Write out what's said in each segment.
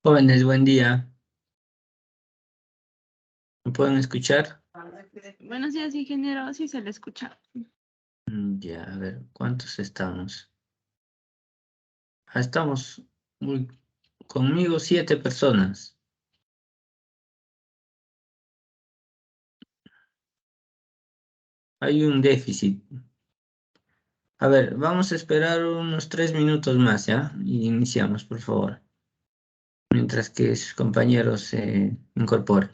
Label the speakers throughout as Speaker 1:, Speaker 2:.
Speaker 1: Jóvenes, buen día. ¿Me pueden escuchar?
Speaker 2: Buenos días, ingeniero. Sí se le escucha.
Speaker 1: Ya, a ver, ¿cuántos estamos? Estamos muy, conmigo 7 personas. Hay un déficit. A ver, vamos a esperar unos 3 minutos más, ¿ya? Y iniciamos, por favor, mientras que sus compañeros se incorporen.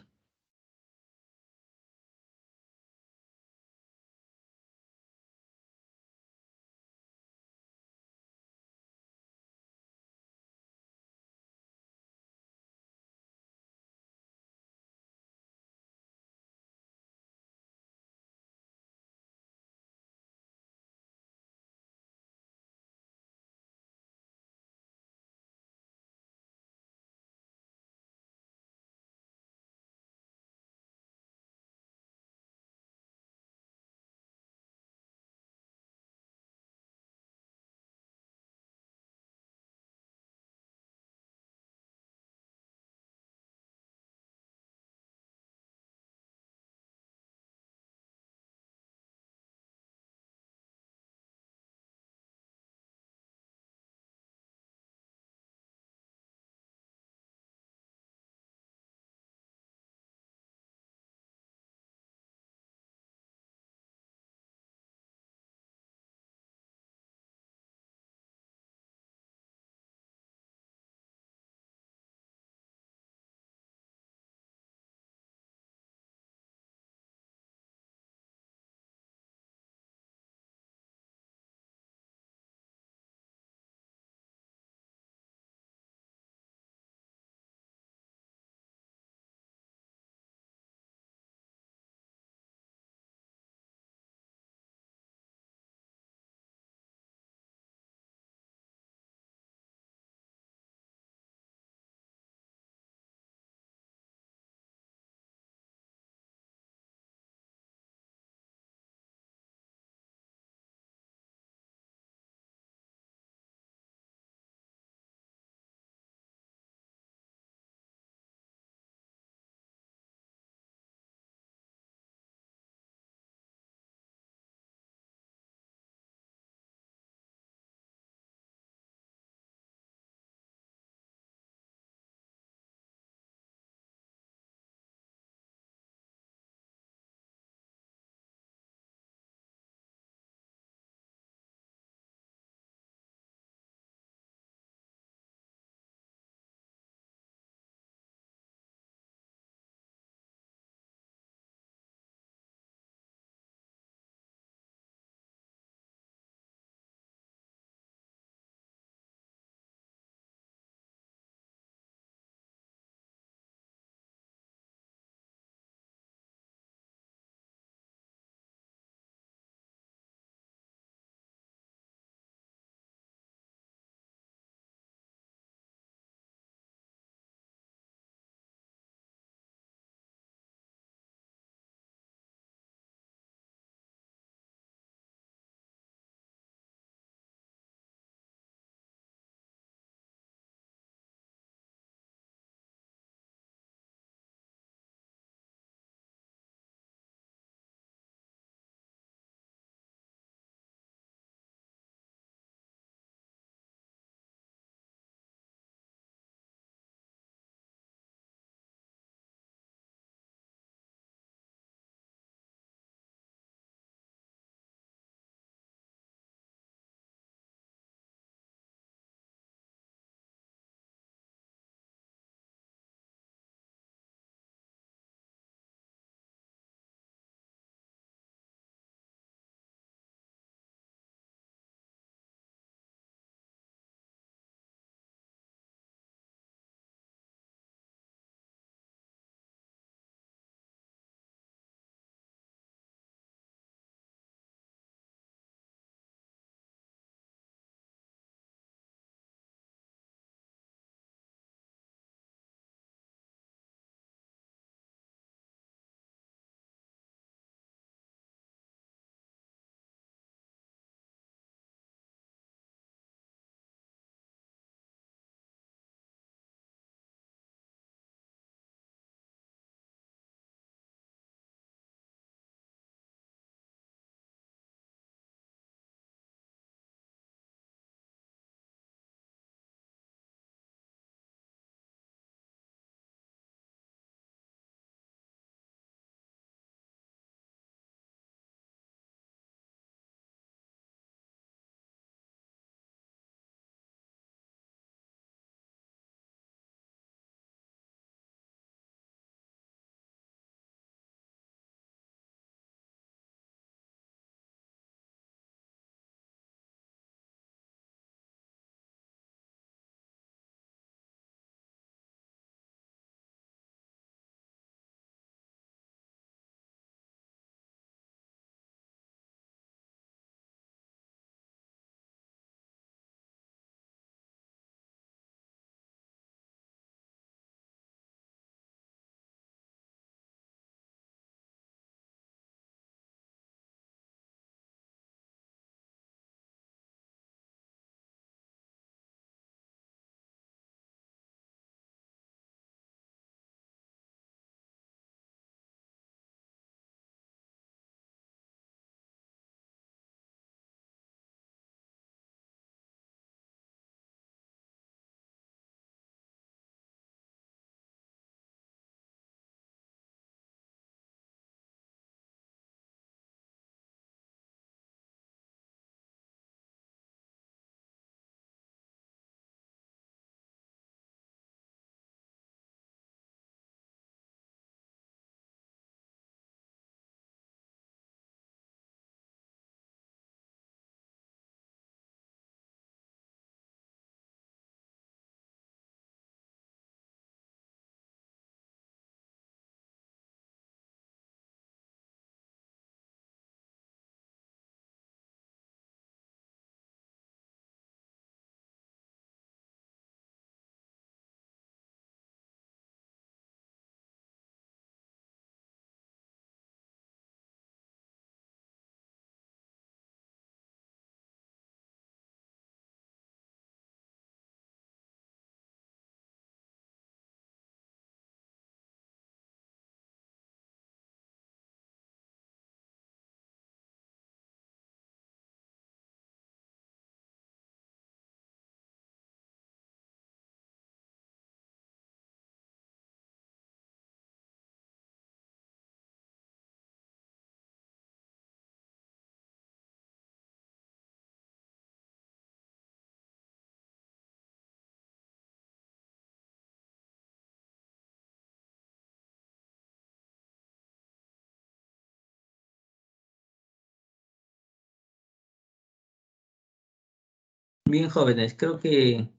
Speaker 1: Bien, jóvenes, creo que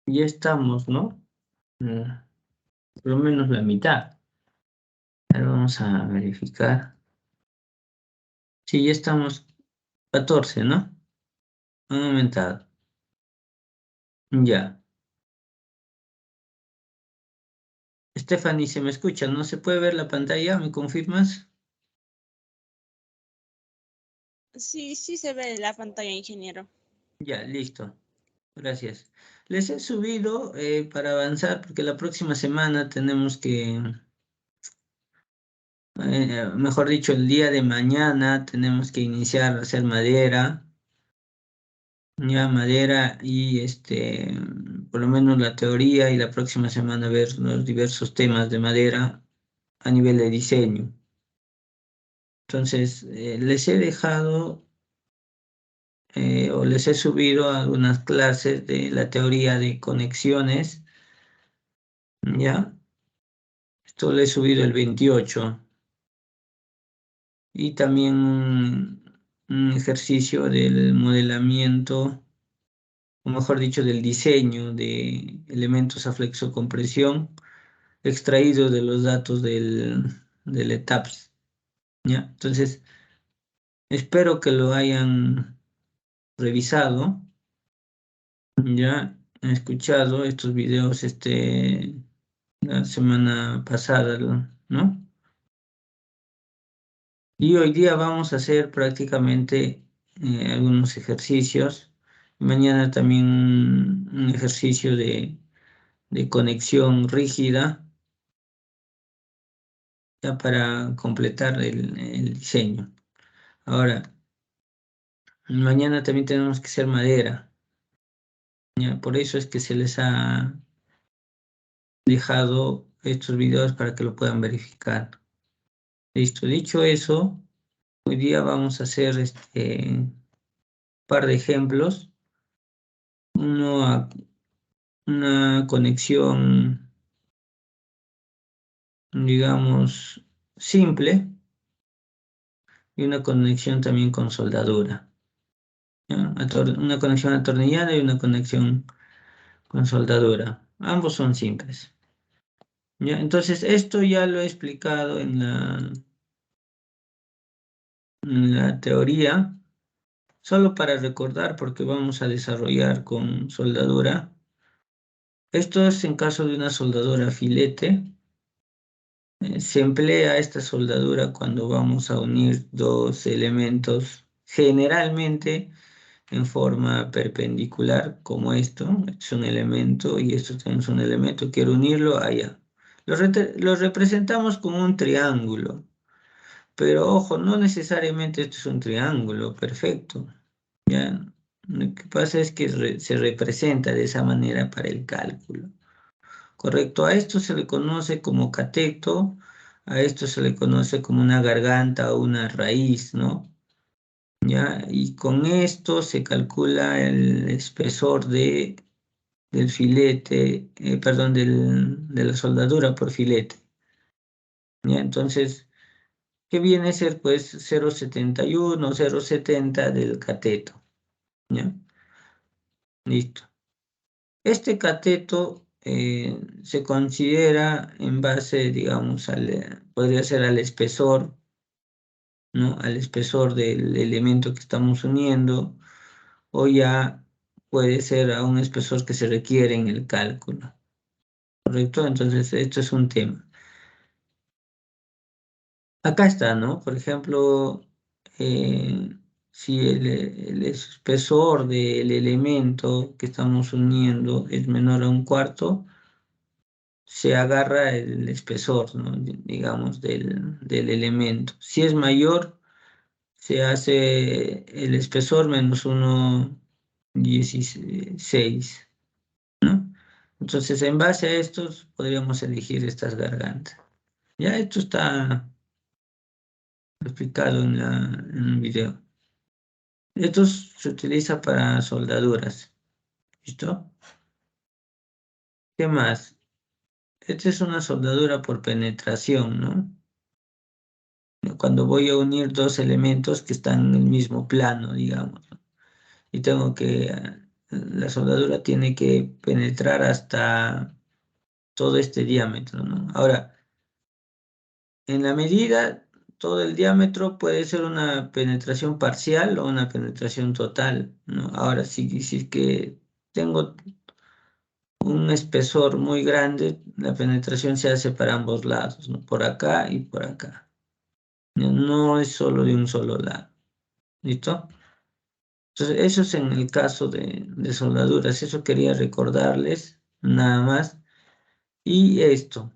Speaker 1: ya estamos, ¿no? Por lo menos la mitad. Ahora vamos a verificar. Sí, ya estamos 14, ¿no? Han aumentado. Ya. Stephanie, ¿se me escucha? ¿No se puede ver la pantalla? ¿Me confirmas?
Speaker 2: Sí, sí se ve la pantalla, ingeniero.
Speaker 1: Ya, listo. Gracias. Les he subido para avanzar porque la próxima semana tenemos que, mejor dicho, el día de mañana tenemos que iniciar a hacer madera, ya madera y por lo menos la teoría y la próxima semana ver los diversos temas de madera a nivel de diseño. Entonces, les he dejado o les he subido algunas clases de la teoría de conexiones, ¿ya? Esto lo he subido el 28 y también un ejercicio del modelamiento, o mejor dicho, del diseño de elementos a flexocompresión extraídos de los datos del ETAPS, ¿ya? Entonces, espero que lo hayan revisado, ya he escuchado estos videos la semana pasada, ¿no? Y hoy día vamos a hacer prácticamente algunos ejercicios. Mañana también un ejercicio de conexión rígida, ya para completar el diseño. Ahora, mañana también tenemos que hacer madera, ¿ya? Por eso es que se les ha dejado estos videos para que lo puedan verificar. Listo, dicho eso, hoy día vamos a hacer par de ejemplos. Una conexión, digamos, simple y una conexión también con soldadura, ¿ya? Una conexión atornillada y una conexión con soldadura. Ambos son simples, ¿ya? Entonces, esto ya lo he explicado en la teoría, solo para recordar porque vamos a desarrollar con soldadura. Esto es en caso de una soldadura filete. Se emplea esta soldadura cuando vamos a unir dos elementos, generalmente en forma perpendicular, como esto. Este es un elemento y esto también es un elemento. Quiero unirlo allá. Lo representamos como un triángulo, pero ojo, no necesariamente esto es un triángulo perfecto, ¿ya? Lo que pasa es que se representa de esa manera para el cálculo. Correcto, a esto se le conoce como cateto, a esto se le conoce como una garganta o una raíz, ¿no? ¿Ya? Y con esto se calcula el espesor del filete, perdón, de la soldadura por filete. ¿Ya? Entonces, ¿qué viene a ser? Pues 0,71, 0,70 del cateto. ¿Ya? Listo. Este cateto se considera en base, digamos, podría ser al espesor, ¿no? Al espesor del elemento que estamos uniendo, o ya puede ser a un espesor que se requiere en el cálculo, ¿correcto? Entonces, esto es un tema. Acá está, ¿no? Por ejemplo, si el espesor del elemento que estamos uniendo es menor a un cuarto, se agarra el espesor, ¿no? Digamos, del elemento. Si es mayor, se hace el espesor menos 1,16, ¿no? Entonces, en base a estos, podríamos elegir estas gargantas. Ya esto está explicado en un video. Esto se utiliza para soldaduras. ¿Listo? ¿Qué más? Esta es una soldadura por penetración, ¿no? Cuando voy a unir dos elementos que están en el mismo plano, digamos, ¿no? y tengo que, la soldadura tiene que penetrar hasta todo este diámetro, ¿no? Ahora, en la medida, todo el diámetro puede ser una penetración parcial o una penetración total, ¿no? Ahora, si es que tengo un espesor muy grande, la penetración se hace para ambos lados, ¿no? Por acá y por acá. No es solo de un solo lado. ¿Listo? Entonces, eso es en el caso de soldaduras. Eso quería recordarles, nada más. Y esto,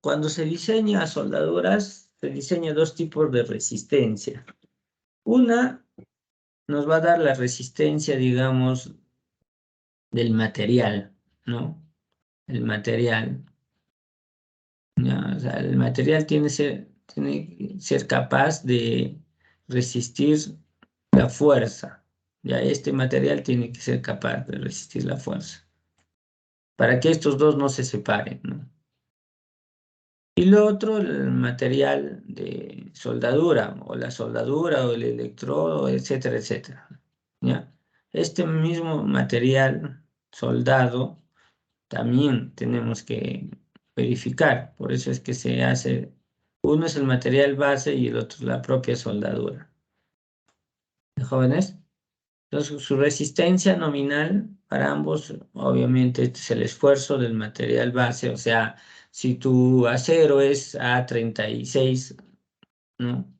Speaker 1: cuando se diseña soldaduras, se diseña dos tipos de resistencia. Una nos va a dar la resistencia, digamos, del material, ¿no? El material. ¿Ya? O sea, el material tiene que ser capaz de resistir la fuerza. Ya este material tiene que ser capaz de resistir la fuerza para que estos dos no se separen, ¿no? Y lo otro, el material de soldadura, o la soldadura, o el electrodo, etcétera, etcétera. ¿Ya? Este mismo material soldado también tenemos que verificar. Por eso es que se hace, uno es el material base y el otro es la propia soldadura. ¿De jóvenes? Entonces, su resistencia nominal para ambos, obviamente, este es el esfuerzo del material base. O sea, si tu acero es A36, ¿no?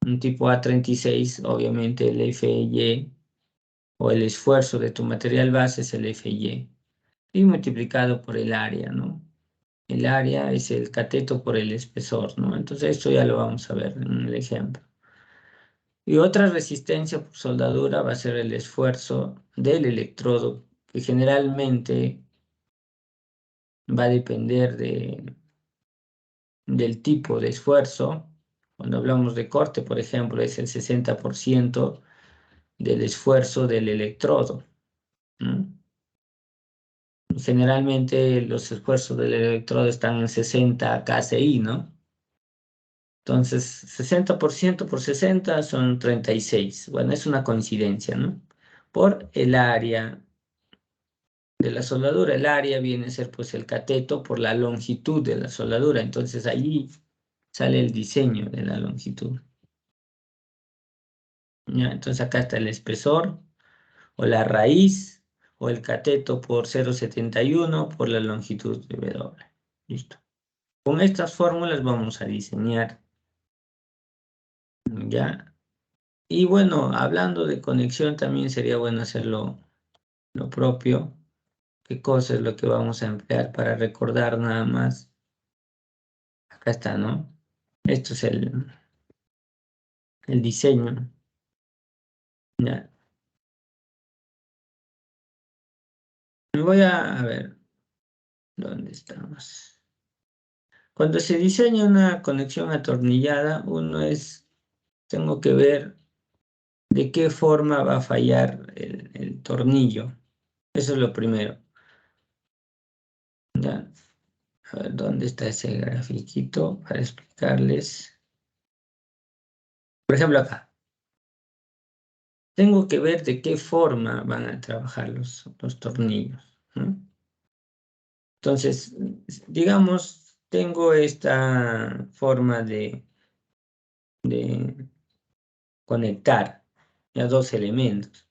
Speaker 1: Un tipo A36, obviamente el FY o el esfuerzo de tu material base es el FY y multiplicado por el área, ¿no? El área es el cateto por el espesor, ¿no? Entonces esto ya lo vamos a ver en el ejemplo. Y otra resistencia por soldadura va a ser el esfuerzo del electrodo, que generalmente va a depender del tipo de esfuerzo. Cuando hablamos de corte, por ejemplo, es el 60% del esfuerzo del electrodo, ¿no? Generalmente los esfuerzos del electrodo están en 60 kSI, ¿no? Entonces, 60% por 60 son 36. Bueno, es una coincidencia, ¿no? Por el área de la soldadura. El área viene a ser pues el cateto por la longitud de la soldadura. Entonces, allí sale el diseño de la longitud. ¿Ya? Entonces, acá está el espesor o la raíz o el cateto por 0,71 por la longitud de W. Listo. Con estas fórmulas vamos a diseñar, ¿ya? Y bueno, hablando de conexión, también sería bueno hacerlo lo propio. ¿Qué cosa es lo que vamos a emplear para recordar nada más? Acá está, ¿no? Esto es el diseño. Ya. Me voy a ver, ¿dónde estamos? Cuando se diseña una conexión atornillada, tengo que ver de qué forma va a fallar el tornillo. Eso es lo primero. ¿Ya? A ver, ¿dónde está ese grafiquito para explicarles? Por ejemplo, acá. Tengo que ver de qué forma van a trabajar los tornillos, ¿no? Entonces, digamos, tengo esta forma de conectar ya dos elementos.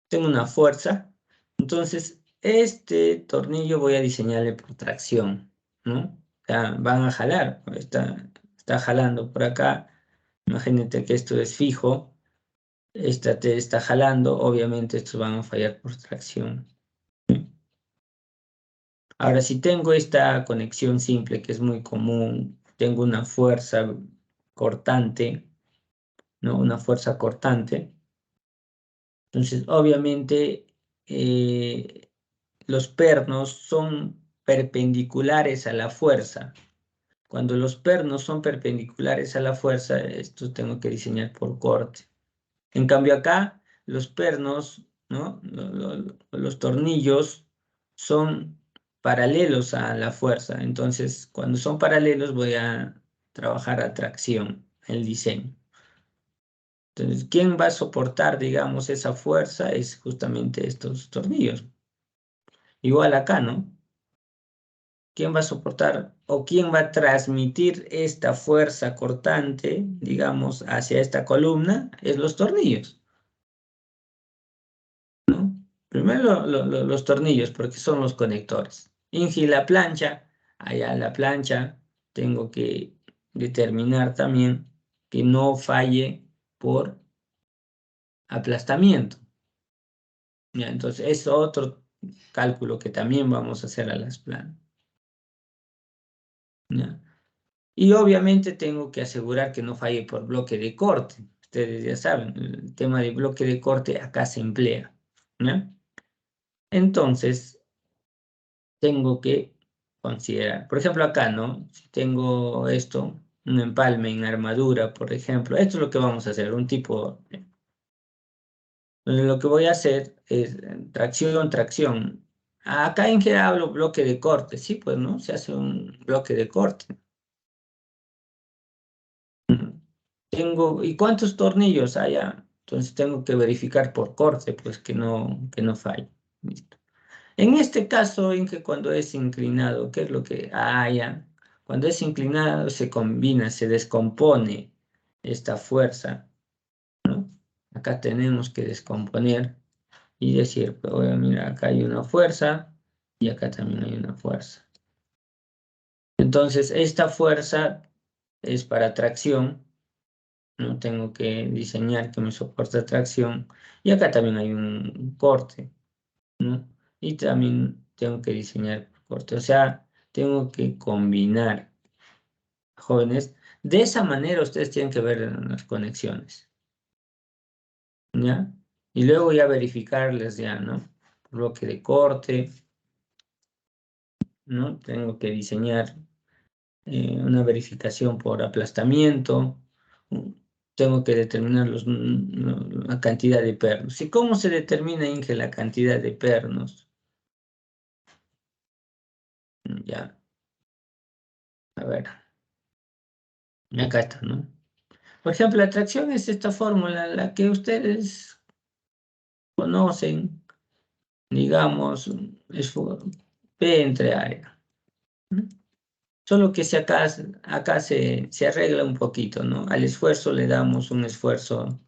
Speaker 1: Tengo una fuerza, entonces este tornillo voy a diseñarle por tracción, ¿no? O sea, van a jalar, está jalando por acá. Imagínate que esto es fijo, esta te está jalando, obviamente estos van a fallar por tracción. Ahora, si tengo esta conexión simple que es muy común, tengo una fuerza cortante, ¿no? Una fuerza cortante. Entonces, obviamente, los pernos son perpendiculares a la fuerza. Cuando los pernos son perpendiculares a la fuerza, esto tengo que diseñar por corte. En cambio acá, los pernos, ¿no? Los tornillos son paralelos a la fuerza. Entonces, cuando son paralelos, voy a trabajar a tracción, el diseño. Entonces, ¿quién va a soportar, digamos, esa fuerza? Es justamente estos tornillos. Igual acá, ¿no? ¿Quién va a soportar o quién va a transmitir esta fuerza cortante, digamos, hacia esta columna? Es los tornillos, ¿no? Primero los tornillos, porque son los conectores. Ingi la plancha, allá la plancha, tengo que determinar también que no falle por aplastamiento. ¿Ya? Entonces, es otro cálculo que también vamos a hacer a las planas. ¿Ya? Y obviamente tengo que asegurar que no falle por bloque de corte. Ustedes ya saben, el tema de bloque de corte acá se emplea. ¿Ya? Entonces, tengo que considerar, por ejemplo, acá, ¿no? Si tengo esto, un empalme en armadura, por ejemplo, esto es lo que vamos a hacer, un tipo. Lo que voy a hacer es tracción, tracción. Acá en que hablo bloque de corte, sí, pues, ¿no? Se hace un bloque de corte. ¿Y cuántos tornillos hay? Entonces tengo que verificar por corte, pues que no falle. Listo. En este caso, en que cuando es inclinado, ¿qué es lo que ya? Cuando es inclinado se combina, se descompone esta fuerza, ¿no? Acá tenemos que descomponer y decir, pues, oye, mira, acá hay una fuerza y acá también hay una fuerza. Entonces, esta fuerza es para tracción, no tengo que diseñar que me soporte tracción, y acá también hay un corte, ¿no? Y también tengo que diseñar corte, o sea, tengo que combinar, jóvenes, de esa manera ustedes tienen que ver las conexiones, ¿ya? Y luego ya verificarles ya, ¿no? Bloque de corte, ¿no? Tengo que diseñar una verificación por aplastamiento, tengo que determinar la cantidad de pernos. ¿Y cómo se determina, Inge, la cantidad de pernos? Ya, a ver, acá está, ¿no? Por ejemplo, la atracción es esta fórmula, la que ustedes conocen, digamos, es P entre área, ¿no? Solo que si acá se arregla un poquito, ¿no? Al esfuerzo le damos un esfuerzo,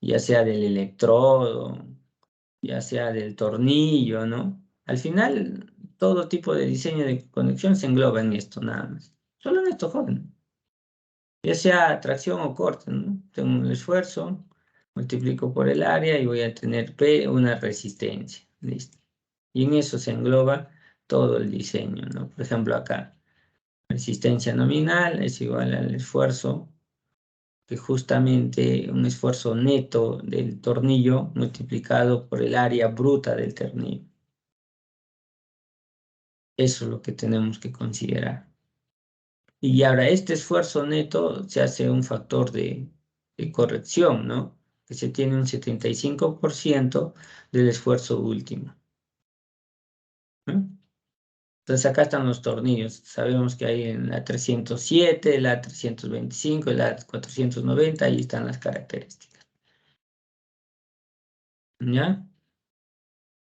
Speaker 1: ya sea del electrodo, ya sea del tornillo, ¿no? Al final, todo tipo de diseño de conexión se engloba en esto, nada más. Solo en esto, joven. Ya sea tracción o corte, ¿no? Tengo un esfuerzo, multiplico por el área y voy a tener P, una resistencia. Listo. Y en eso se engloba todo el diseño, ¿no? Por ejemplo, acá, resistencia nominal es igual al esfuerzo, que justamente un esfuerzo neto del tornillo multiplicado por el área bruta del tornillo. Eso es lo que tenemos que considerar. Y ahora, este esfuerzo neto se hace un factor de corrección, ¿no? Que se tiene un 75% del esfuerzo último, ¿no? Entonces acá están los tornillos. Sabemos que hay en la 307, la 325, la 490, ahí están las características. ¿Ya?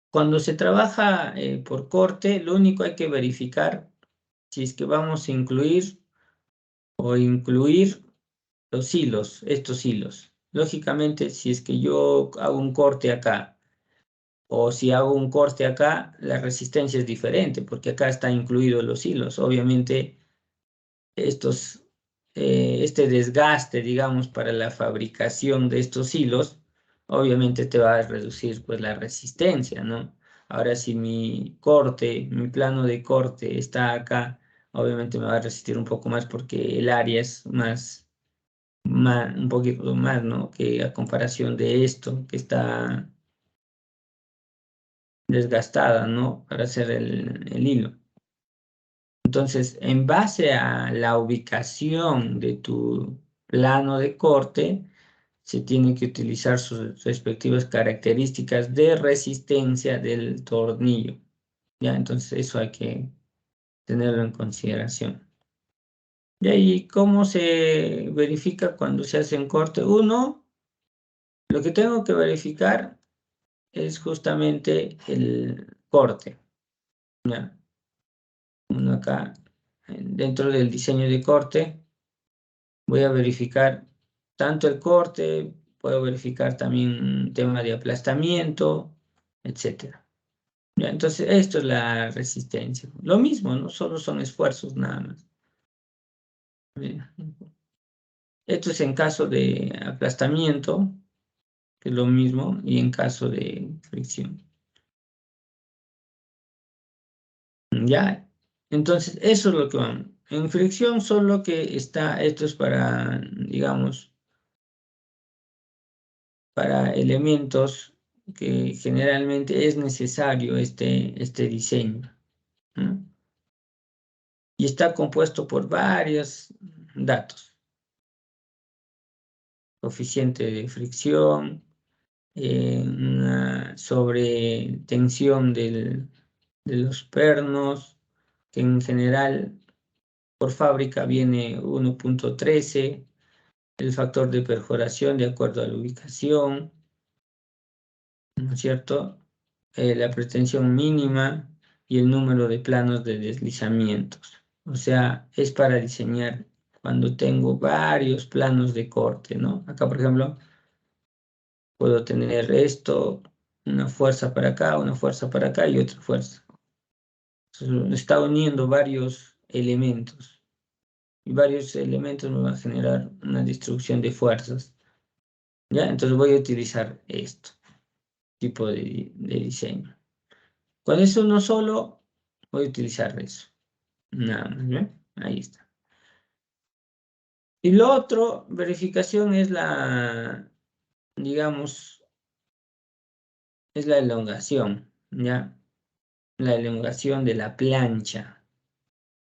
Speaker 1: Cuando se trabaja por corte, lo único hay que verificar si es que vamos a incluir los hilos, estos hilos. Lógicamente, si es que yo hago un corte acá o si hago un corte acá, la resistencia es diferente porque acá están incluidos los hilos. Obviamente, estos, este desgaste, digamos, para la fabricación de estos hilos, obviamente te va a reducir pues la resistencia, ¿no? Ahora, si mi plano de corte está acá, obviamente me va a resistir un poco más porque el área es un poquito más, ¿no? Que a comparación de esto, que está desgastada, ¿no? Para hacer el hilo. Entonces, en base a la ubicación de tu plano de corte, se tienen que utilizar sus respectivas características de resistencia del tornillo. ¿Ya? Entonces, eso hay que tenerlo en consideración. Y ahí, ¿cómo se verifica cuando se hace un corte? Uno, Lo que tengo que verificar es justamente el corte. ¿Ya? Uno acá, dentro del diseño de corte, voy a verificar tanto el corte, puedo verificar también un tema de aplastamiento, etcétera. ¿Ya? Entonces, esto es la resistencia. Lo mismo, no solo son esfuerzos nada más. Bien. Esto es en caso de aplastamiento, que es lo mismo, y en caso de fricción. Ya, entonces eso es lo que vamos. En fricción solo que está, esto es para, digamos, para elementos que generalmente es necesario este diseño, ¿no? Y está compuesto por varios datos. Coeficiente de fricción, una sobretensión de los pernos, que en general por fábrica viene 1.13, el factor de perforación de acuerdo a la ubicación, ¿no es cierto? La pretensión mínima y el número de planos de deslizamientos. O sea, es para diseñar cuando tengo varios planos de corte, ¿no? Acá, por ejemplo, puedo tener esto, una fuerza para acá, una fuerza para acá y otra fuerza. Entonces, está uniendo varios elementos y varios elementos me van a generar una distribución de fuerzas. ¿Ya? Entonces voy a utilizar esto, tipo de diseño. Cuando es uno solo, voy a utilizar eso. Nada más, ¿ven? Ahí está. Y lo otro, verificación es la, digamos, es la elongación, ¿ya? La elongación de la plancha,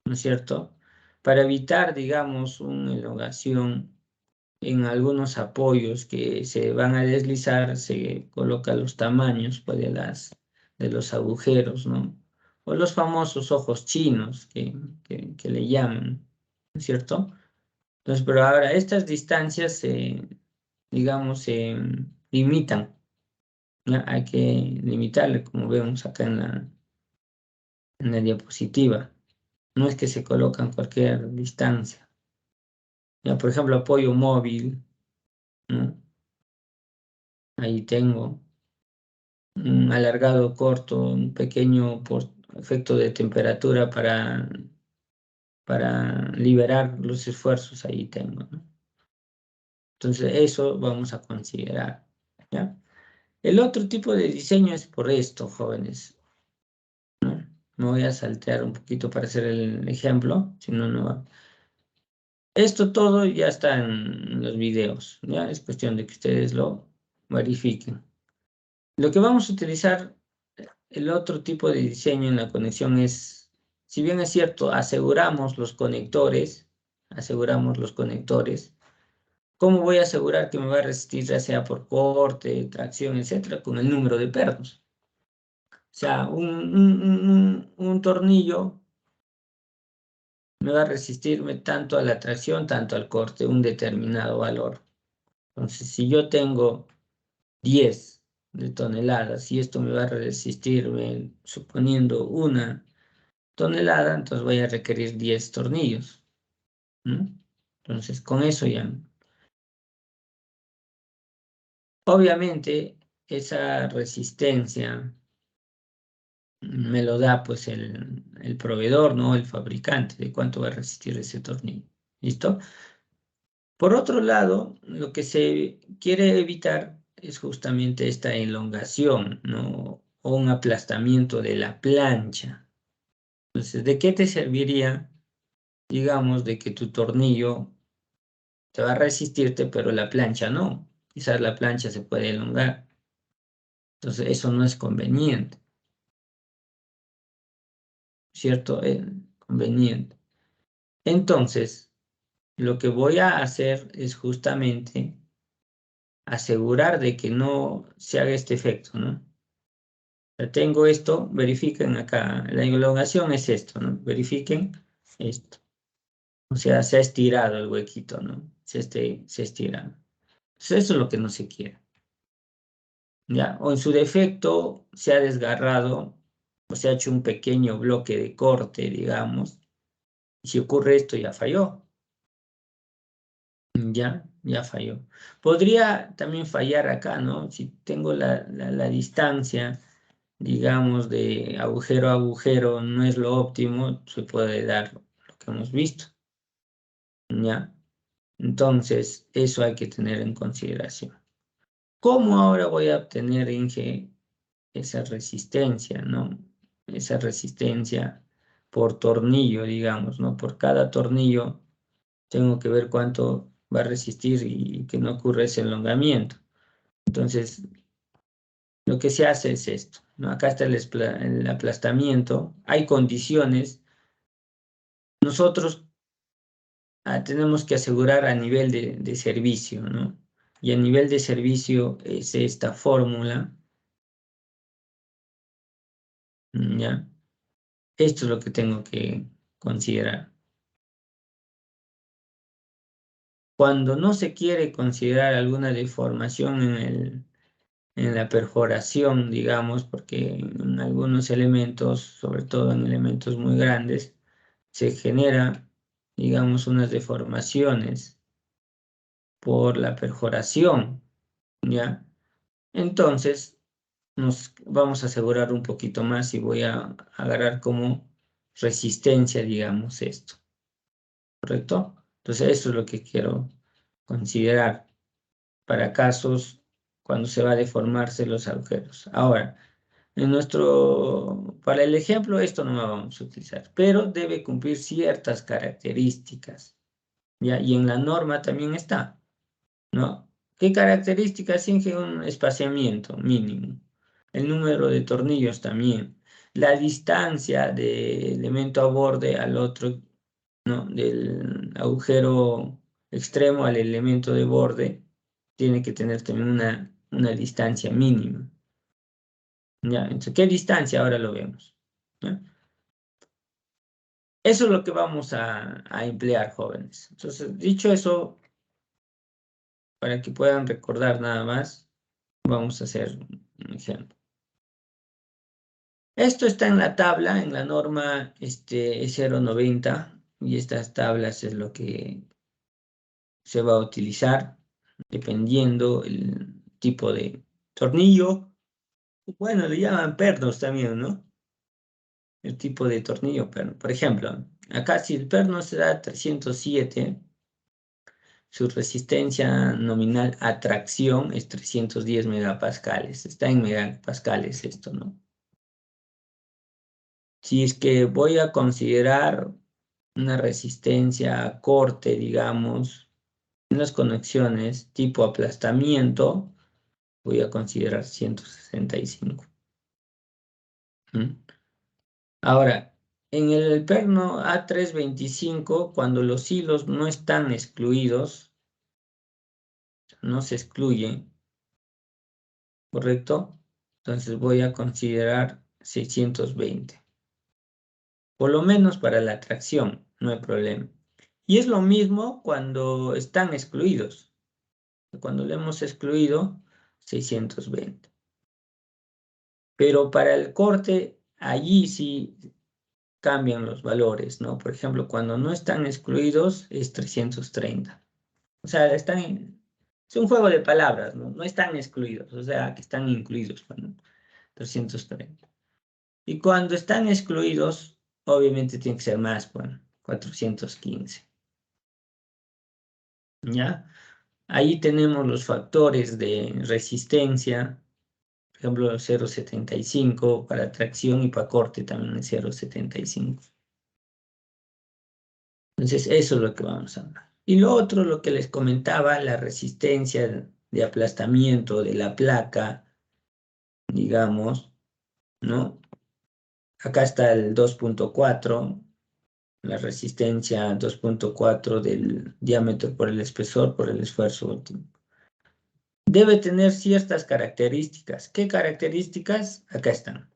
Speaker 1: ¿no es cierto? Para evitar, digamos, una elongación en algunos apoyos que se van a deslizar, se colocan los tamaños pues, de los agujeros, ¿no? O los famosos ojos chinos que le llaman, ¿no es cierto? Entonces, pero ahora estas distancias digamos, se limitan, ¿ya? Hay que limitarle, como vemos acá en la diapositiva. No es que se colocan cualquier distancia. Ya, por ejemplo, apoyo móvil, ¿no? Ahí tengo un alargado corto, un pequeño por efecto de temperatura para liberar los esfuerzos, ahí tengo, ¿no? Entonces, eso vamos a considerar, ¿ya? El otro tipo de diseño es por esto, jóvenes, ¿no? Me voy a saltear un poquito para hacer el ejemplo, si no, no va. Esto todo ya está en los videos, ¿ya? Es cuestión de que ustedes lo verifiquen. Lo que vamos a utilizar, el otro tipo de diseño en la conexión es, si bien es cierto, aseguramos los conectores, ¿cómo voy a asegurar que me va a resistir, ya sea por corte, tracción, etcétera, con el número de pernos? O sea, un tornillo me va a resistirme tanto a la tracción, tanto al corte, un determinado valor. Entonces, si yo tengo 10 de toneladas y esto me va a resistirme, suponiendo una tonelada, entonces voy a requerir 10 tornillos. ¿No? Entonces, con eso ya. Obviamente, esa resistencia me lo da pues el proveedor, ¿no? El fabricante, de cuánto va a resistir ese tornillo. ¿Listo? Por otro lado, lo que se quiere evitar es justamente esta elongación, ¿no? O un aplastamiento de la plancha. Entonces, ¿de qué te serviría, digamos, de que tu tornillo te va a resistirte, pero la plancha no? Quizás la plancha se puede elongar. Entonces, eso no es conveniente, ¿cierto? Conveniente. Entonces, lo que voy a hacer es justamente asegurar de que no se haga este efecto, ¿no? Tengo esto, verifiquen acá, la elongación es esto, ¿no? Verifiquen esto. O sea, se ha estirado el huequito, ¿no? Se estira. Entonces, eso es lo que no se quiere. ¿ya? O en su defecto se ha desgarrado o se ha hecho un pequeño bloque de corte, digamos. Y si ocurre esto, ya falló. Ya falló. Podría también fallar acá, ¿no? Si tengo la distancia, digamos, de agujero a agujero no es lo óptimo, se puede dar lo que hemos visto, ¿ya? Entonces, eso hay que tener en consideración. ¿Cómo ahora voy a obtener, Inge, esa resistencia, ¿no? Esa resistencia por tornillo, digamos, ¿no? Por cada tornillo tengo que ver cuánto va a resistir y que no ocurra ese elongamiento. Entonces, lo que se hace es esto, ¿no? Acá está el aplastamiento, hay condiciones. Nosotros tenemos que asegurar a nivel de servicio, ¿no? Y a nivel de servicio es esta fórmula, ¿ya? Esto es lo que tengo que considerar. Cuando no se quiere considerar alguna deformación en la perforación, digamos, porque en algunos elementos, sobre todo en elementos muy grandes, se genera, digamos, unas deformaciones por la perforación, ¿ya? Entonces, nos vamos a asegurar un poquito más y voy a agarrar como resistencia, digamos, esto, ¿correcto? Entonces, eso es lo que quiero considerar para casos cuando se va a deformarse los agujeros. Ahora, para el ejemplo, esto no lo vamos a utilizar, pero debe cumplir ciertas características, ¿ya? Y en la norma también está, ¿no? ¿Qué características finge un espaciamiento mínimo? El número de tornillos también. La distancia del elemento a borde al otro, ¿no? Del agujero extremo al elemento de borde, tiene que tener también una distancia mínima. ¿Ya? Entonces, ¿qué distancia? Ahora lo vemos. ¿Ya? Eso es lo que vamos a emplear, jóvenes. Entonces, dicho eso, para que puedan recordar nada más, vamos a hacer un ejemplo. Esto está en la tabla, en la norma es 090, y estas tablas es lo que se va a utilizar dependiendo el tipo de tornillo. Bueno, le llaman pernos también, ¿no? El tipo de tornillo perno. Por ejemplo, acá si el perno se da 307, su resistencia nominal a tracción es 310 megapascales. Está en megapascales esto, ¿no? Si es que voy a considerar una resistencia a corte, digamos, en las conexiones tipo aplastamiento, voy a considerar 165. ¿Mm? Ahora, en el perno A325, cuando los hilos no están excluidos, no se excluyen, ¿correcto? Entonces voy a considerar 620. Por lo menos para la tracción, no hay problema. Y es lo mismo cuando están excluidos. Cuando lo hemos excluido, 620. Pero para el corte, allí sí cambian los valores, ¿no? Por ejemplo, cuando no están excluidos es 330. O sea, es un juego de palabras, ¿no? No están excluidos, o sea, que están incluidos, bueno, 330. Y cuando están excluidos, obviamente tiene que ser más, bueno, 415. ¿Ya? Ahí tenemos los factores de resistencia, por ejemplo, 0,75 para tracción y para corte también es 0,75. Entonces, eso es lo que vamos a hablar. Y lo otro, lo que les comentaba, la resistencia de aplastamiento de la placa, digamos, ¿no? Acá está el 2.4, la resistencia 2.4 del diámetro por el espesor por el esfuerzo último. Debe tener ciertas características. ¿Qué características? Acá están.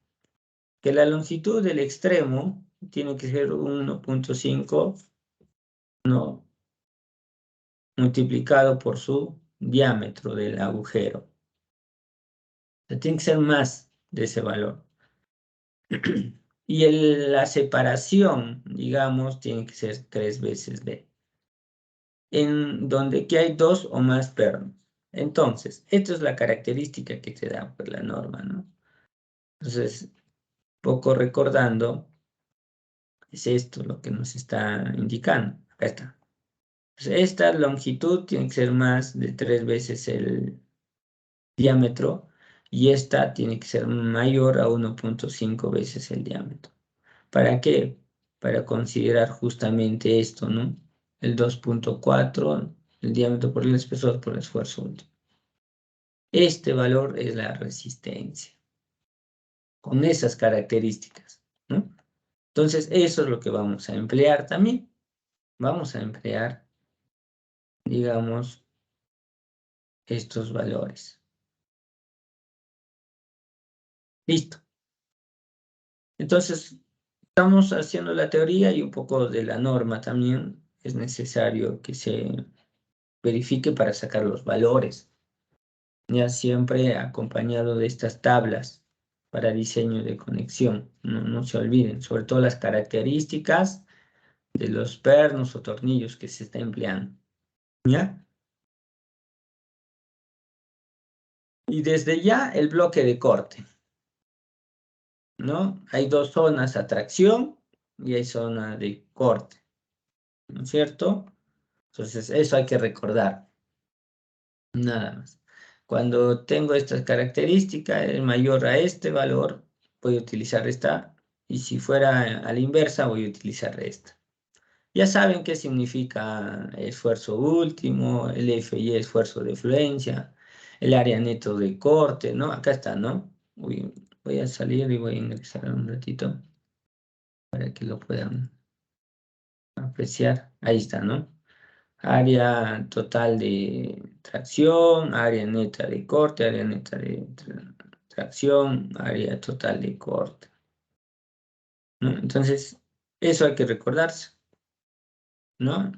Speaker 1: Que la longitud del extremo tiene que ser 1.5, ¿no? Multiplicado por su diámetro del agujero. sea, tiene que ser más de ese valor. Y la separación, digamos, tiene que ser 3 veces B. En donde que hay 2 o más pernos. Entonces, esto es la característica que te da pues, la norma, ¿no? Entonces, poco recordando, es esto lo que nos está indicando. Acá está. Entonces, esta longitud tiene que ser más de 3 veces el diámetro y esta tiene que ser mayor a 1.5 veces el diámetro. ¿Para qué? Para considerar justamente esto, ¿no? El 2.4, el diámetro por el espesor por el esfuerzo último. Este valor es la resistencia, con esas características, ¿no? Entonces, eso es lo que vamos a emplear también. Vamos a emplear, digamos, estos valores. Listo. Entonces, estamos haciendo la teoría y un poco de la norma también. Es necesario que se verifique para sacar los valores. Ya siempre acompañado de estas tablas para diseño de conexión. No se olviden, sobre todo las características de los pernos o tornillos que se está empleando. ¿Ya? Y desde ya el bloque de corte, ¿no? Hay 2 zonas, atracción y hay zona de corte, ¿no es cierto? Entonces, eso hay que recordar, nada más. Cuando tengo estas características, es mayor a este valor, voy a utilizar esta, y si fuera a la inversa, voy a utilizar esta. Ya saben qué significa esfuerzo último, el FI, esfuerzo de fluencia, el área neto de corte, ¿no? Acá está, ¿no? Voy a salir y voy a ingresar un ratito para que lo puedan apreciar. Ahí está, ¿no? Área total de tracción, área neta de corte, área neta de tracción, área total de corte, ¿no? Entonces, eso hay que recordarse, ¿no?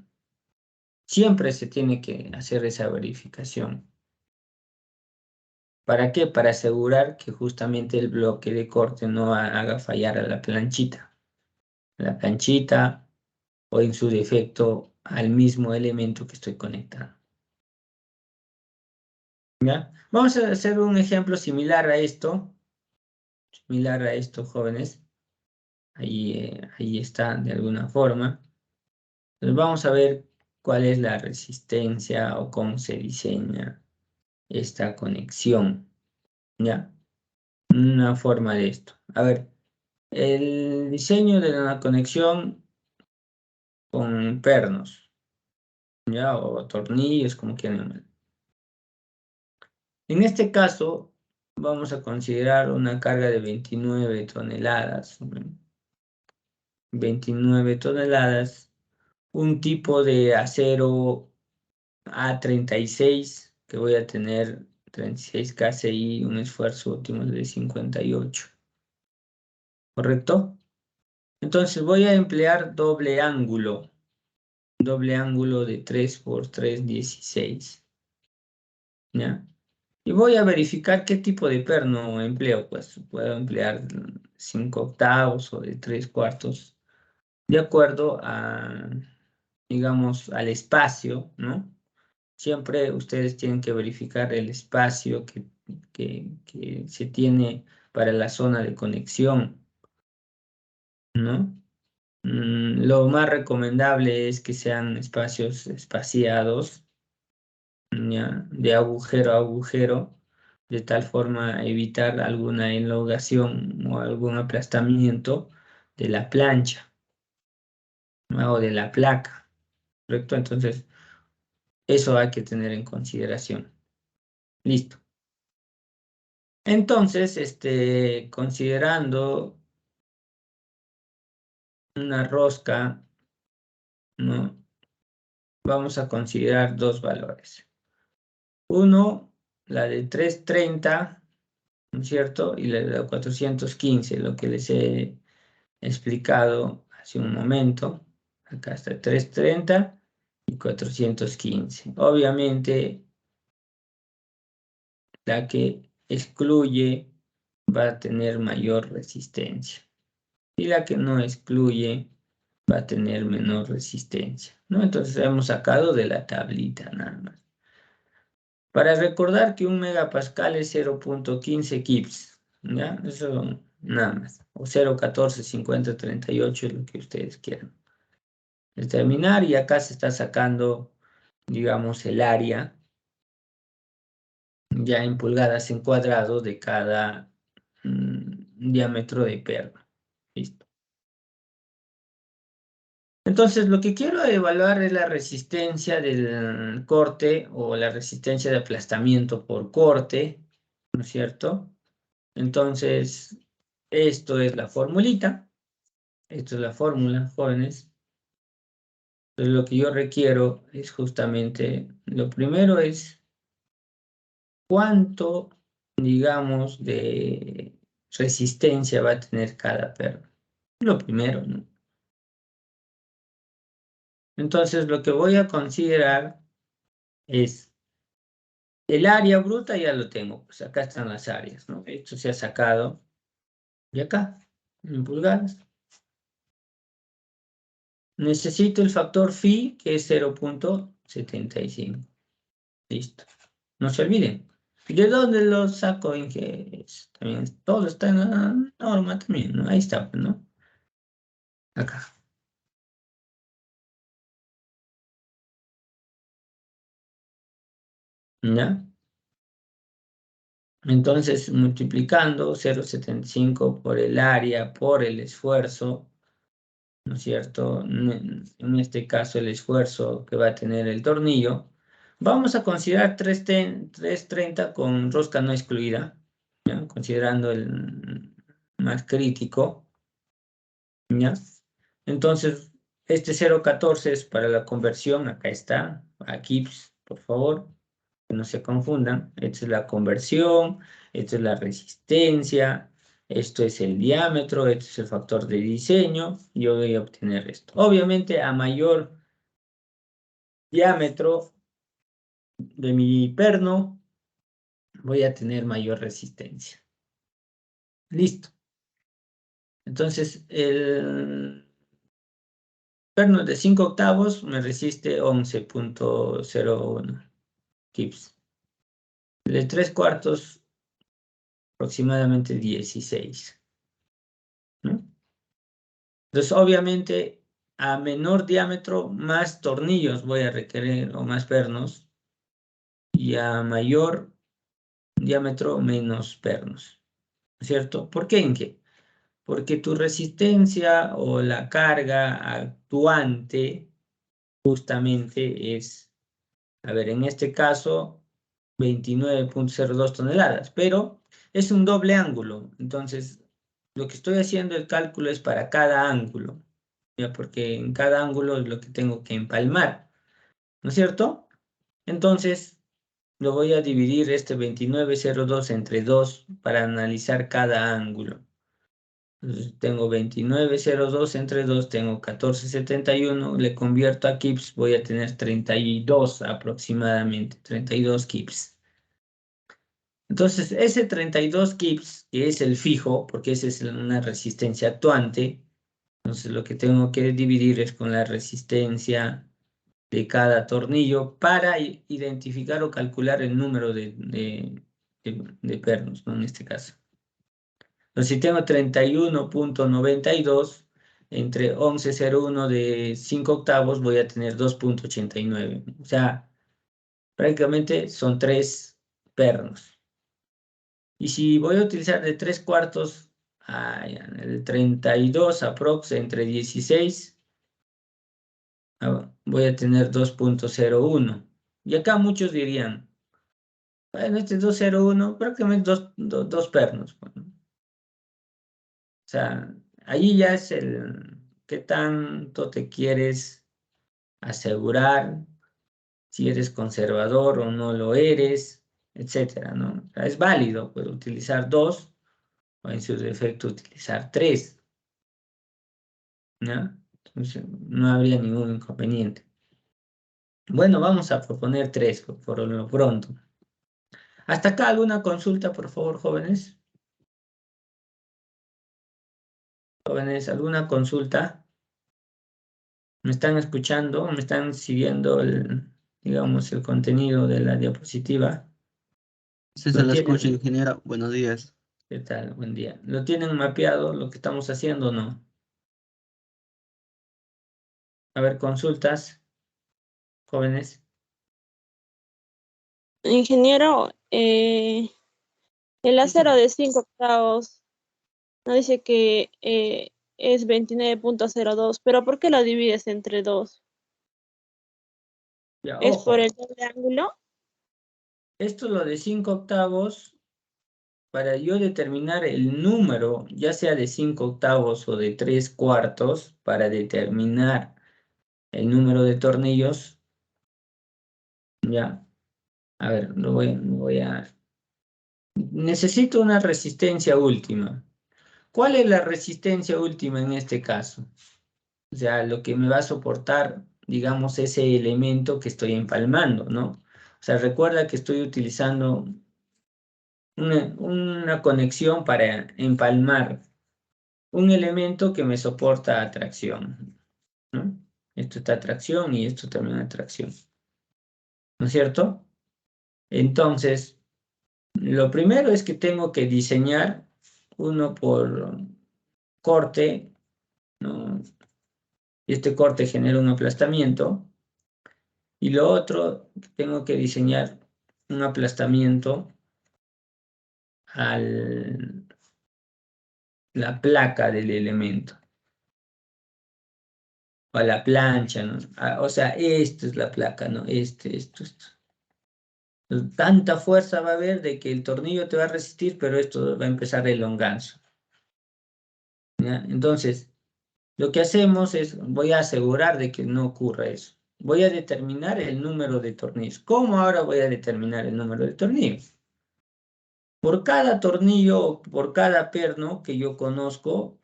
Speaker 1: Siempre se tiene que hacer esa verificación. ¿Para qué? Para asegurar que justamente el bloque de corte no haga fallar a la planchita. La planchita o en su defecto al mismo elemento que estoy conectando. ¿Ya? Vamos a hacer un ejemplo similar a esto. Similar a esto, jóvenes. Ahí está de alguna forma. Entonces vamos a ver cuál es la resistencia o cómo se diseña esta conexión. ¿Ya? Una forma de esto. A ver, el diseño de la conexión con pernos, ¿ya? O tornillos, como quieran llamar. En este caso, vamos a considerar una carga de 29 toneladas. 29 toneladas, un tipo de acero A36, que voy a tener 36 KCI, un esfuerzo óptimo de 58. ¿Correcto? Entonces voy a emplear doble ángulo de 3 por 3, 16. ¿Ya? Y voy a verificar qué tipo de perno empleo. Pues puedo emplear 5 octavos o de 3 cuartos, de acuerdo a, digamos, al espacio, ¿no? Siempre ustedes tienen que verificar el espacio que se tiene para la zona de conexión, ¿no? Lo más recomendable es que sean espacios espaciados, ¿ya? De agujero a agujero, de tal forma a evitar alguna elongación o algún aplastamiento de la plancha, ¿no? O de la placa, ¿correcto? Entonces, eso hay que tener en consideración. Listo. Entonces, considerando una rosca, ¿no? Vamos a considerar 2 valores. Uno, la de 330, ¿no es cierto? Y la de 415, lo que les he explicado hace un momento. Acá está 330 y 415. Obviamente, la que excluye va a tener mayor resistencia. Y la que no excluye va a tener menor resistencia, ¿no? Entonces hemos sacado de la tablita nada más. Para recordar que un megapascal es 0.15 kips, ¿ya? Eso nada más. O 0.145038 es lo que ustedes quieran determinar. Y acá se está sacando, digamos, el área ya en pulgadas en cuadrado de cada diámetro de perno. Listo. Entonces, lo que quiero evaluar es la resistencia del corte o la resistencia de aplastamiento por corte, ¿no es cierto? Entonces, esto es la formulita, esto es la fórmula, jóvenes. Entonces, lo que yo requiero es justamente, lo primero es cuánto, digamos, de resistencia va a tener cada perno. Lo primero, ¿no? Entonces, lo que voy a considerar es el área bruta, ya lo tengo, pues acá están las áreas, ¿no? Esto se ha sacado de acá, en pulgadas. Necesito el factor phi, que es 0.75. Listo. No se olviden. ¿De dónde lo saco? En que también todo está en la norma también, ¿no? Ahí está, ¿no? Acá. ¿Ya? Entonces, multiplicando 0.75 por el área, por el esfuerzo, ¿no es cierto? En este caso, el esfuerzo que va a tener el tornillo. Vamos a considerar 330 con rosca no excluida, ¿ya? Considerando el más crítico, ¿ya? Entonces, este 0.14 es para la conversión, acá está, aquí, por favor, que no se confundan. Esta es la conversión, esta es la resistencia, esto es el diámetro, esto es el factor de diseño. Yo voy a obtener esto. Obviamente, a mayor diámetro de mi perno, voy a tener mayor resistencia. Listo. Entonces, el perno de 5 octavos me resiste 11.01 kips. El de 3 cuartos, aproximadamente 16. ¿No? Entonces, obviamente, a menor diámetro, más tornillos voy a requerir o más pernos. Y a mayor diámetro, menos pernos. ¿Cierto? ¿Por qué, Inge? Porque tu resistencia o la carga actuante justamente es, a ver, en este caso, 29.02 toneladas, pero es un doble ángulo. Entonces, lo que estoy haciendo el cálculo es para cada ángulo, ¿ya? Porque en cada ángulo es lo que tengo que empalmar, ¿no es cierto? Entonces, lo voy a dividir este 29.02 entre 2 para analizar cada ángulo. Entonces, tengo 29.02 entre 2, tengo 14.71, le convierto a kips, voy a tener 32 aproximadamente, 32 kips. Entonces, ese 32 kips, que es el fijo, porque esa es una resistencia actuante, entonces lo que tengo que dividir es con la resistencia de cada tornillo para identificar o calcular el número de pernos, ¿no? En este caso. Entonces, si tengo 31.92 entre 11.01 de 5 octavos, voy a tener 2.89. O sea, prácticamente son 3 pernos. Y si voy a utilizar de 3 cuartos, el 32 aprox entre 16, voy a tener 2.01. Y acá muchos dirían, bueno, este 2.01, prácticamente dos pernos. Bueno. O sea, ahí ya es el qué tanto te quieres asegurar, si eres conservador o no lo eres, etcétera, ¿no? O sea, es válido, puedo utilizar 2 o en su defecto utilizar 3, ¿no? Entonces, no habría ningún inconveniente. Bueno, vamos a proponer 3 por lo pronto. ¿Hasta acá alguna consulta, por favor, jóvenes? Jóvenes, ¿alguna consulta? ¿Me están escuchando? ¿Me están siguiendo digamos, el contenido de la diapositiva?
Speaker 3: Sí, se
Speaker 1: ¿Lo
Speaker 3: la escucha,
Speaker 1: tienen?
Speaker 3: ingeniera. Buenos días.
Speaker 1: ¿Qué tal? Buen día. ¿Lo tienen mapeado lo que estamos haciendo o no? A ver, consultas, jóvenes.
Speaker 2: Ingeniero, el
Speaker 1: Sí, sí.
Speaker 2: acero de 5 octavos no dice que es 29,02, pero ¿por qué lo divides entre dos?
Speaker 1: Ya,
Speaker 2: ¿Es por
Speaker 1: ojo,
Speaker 2: el doble ángulo?
Speaker 1: esto es lo de 5 octavos. Para yo determinar el número, ya sea de 5 octavos o de 3 cuartos, para determinar el número de tornillos, ya, a ver, necesito una resistencia última. ¿Cuál es la resistencia última en este caso? O sea, lo que me va a soportar, digamos, ese elemento que estoy empalmando, ¿no? O sea, recuerda que estoy utilizando una conexión para empalmar un elemento que me soporta atracción, ¿no? Esto está atracción y esto también atracción, ¿no es cierto? Entonces, lo primero es que tengo que diseñar uno por corte, ¿no? Este corte genera un aplastamiento y lo otro, tengo que diseñar un aplastamiento a la placa del elemento o a la plancha, ¿no? O sea, esto es la placa, ¿no? Esto. Tanta fuerza va a haber de que el tornillo te va a resistir, pero esto va a empezar a elongarse, ¿ya? Entonces, lo que hacemos es, voy a asegurar de que no ocurra eso. Voy a determinar el número de tornillos. ¿Cómo ahora voy a determinar el número de tornillos? Por cada tornillo, por cada perno que yo conozco,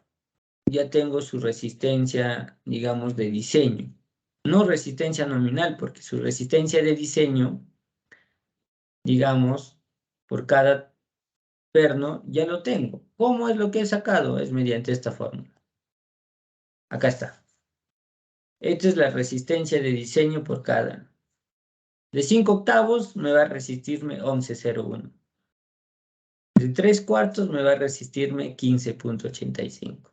Speaker 1: ya tengo su resistencia, digamos, de diseño. No resistencia nominal, porque su resistencia de diseño, digamos, por cada perno, ya lo tengo. ¿Cómo es lo que he sacado? Es mediante esta fórmula. Acá está. Esta es la resistencia de diseño por cada. De 5 octavos me va a resistirme 11,01. De 3 cuartos me va a resistirme 15,85.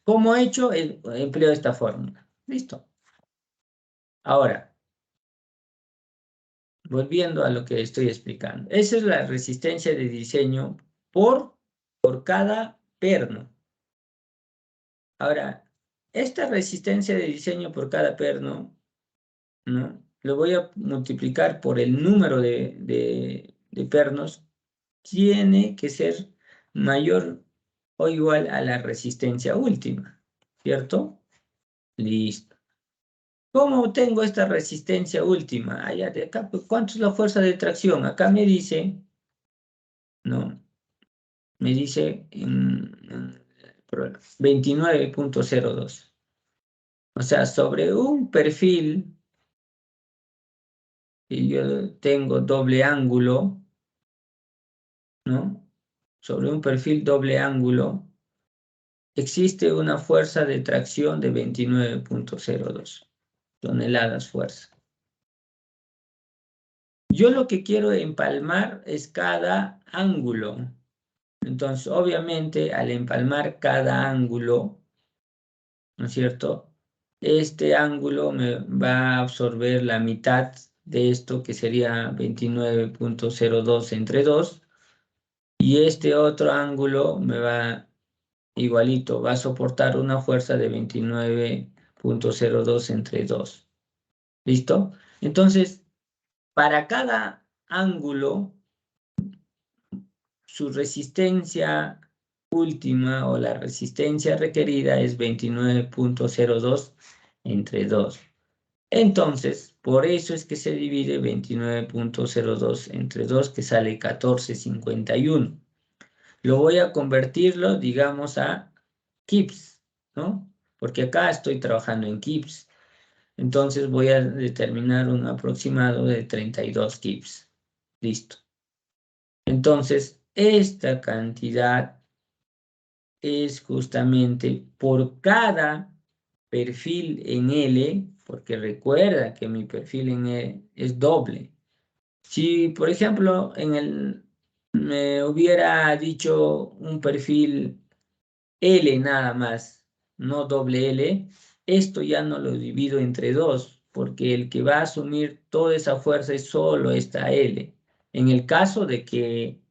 Speaker 1: ¿Cómo he hecho? Empleo esta fórmula. Listo. Ahora, volviendo a lo que estoy explicando. Esa es la resistencia de diseño por cada perno. Ahora, esta resistencia de diseño por cada perno, ¿no? Lo voy a multiplicar por el número de pernos. Tiene que ser mayor o igual a la resistencia última, ¿cierto? Listo. ¿Cómo obtengo esta resistencia última? Allá de acá, pues, ¿cuánto es la fuerza de tracción? Acá me dice, ¿no? Me dice 29,02. O sea, sobre un perfil que yo tengo doble ángulo, ¿no? Sobre un perfil doble ángulo, existe una fuerza de tracción de 29,02 toneladas fuerza. Yo lo que quiero empalmar es cada ángulo. Entonces, obviamente, al empalmar cada ángulo, ¿no es cierto? Este ángulo me va a absorber la mitad de esto, que sería 29,02 entre 2, y este otro ángulo me va igualito, va a soportar una fuerza de 29,02 entre 2. ¿Listo? Entonces, para cada ángulo, su resistencia última o la resistencia requerida es 29,02 entre 2. Entonces, por eso es que se divide 29,02 entre 2, que sale 14,51. Lo voy a convertirlo, digamos, a kips, ¿no? Porque acá estoy trabajando en kips. Entonces voy a determinar un aproximado de 32 kips. Listo. Entonces, esta cantidad es justamente por cada perfil en L, porque recuerda que mi perfil en L es doble. Si, por ejemplo, me hubiera dicho un perfil L nada más, no doble L, esto ya no lo divido entre dos, porque el que va a asumir toda esa fuerza es solo esta L. En el caso de que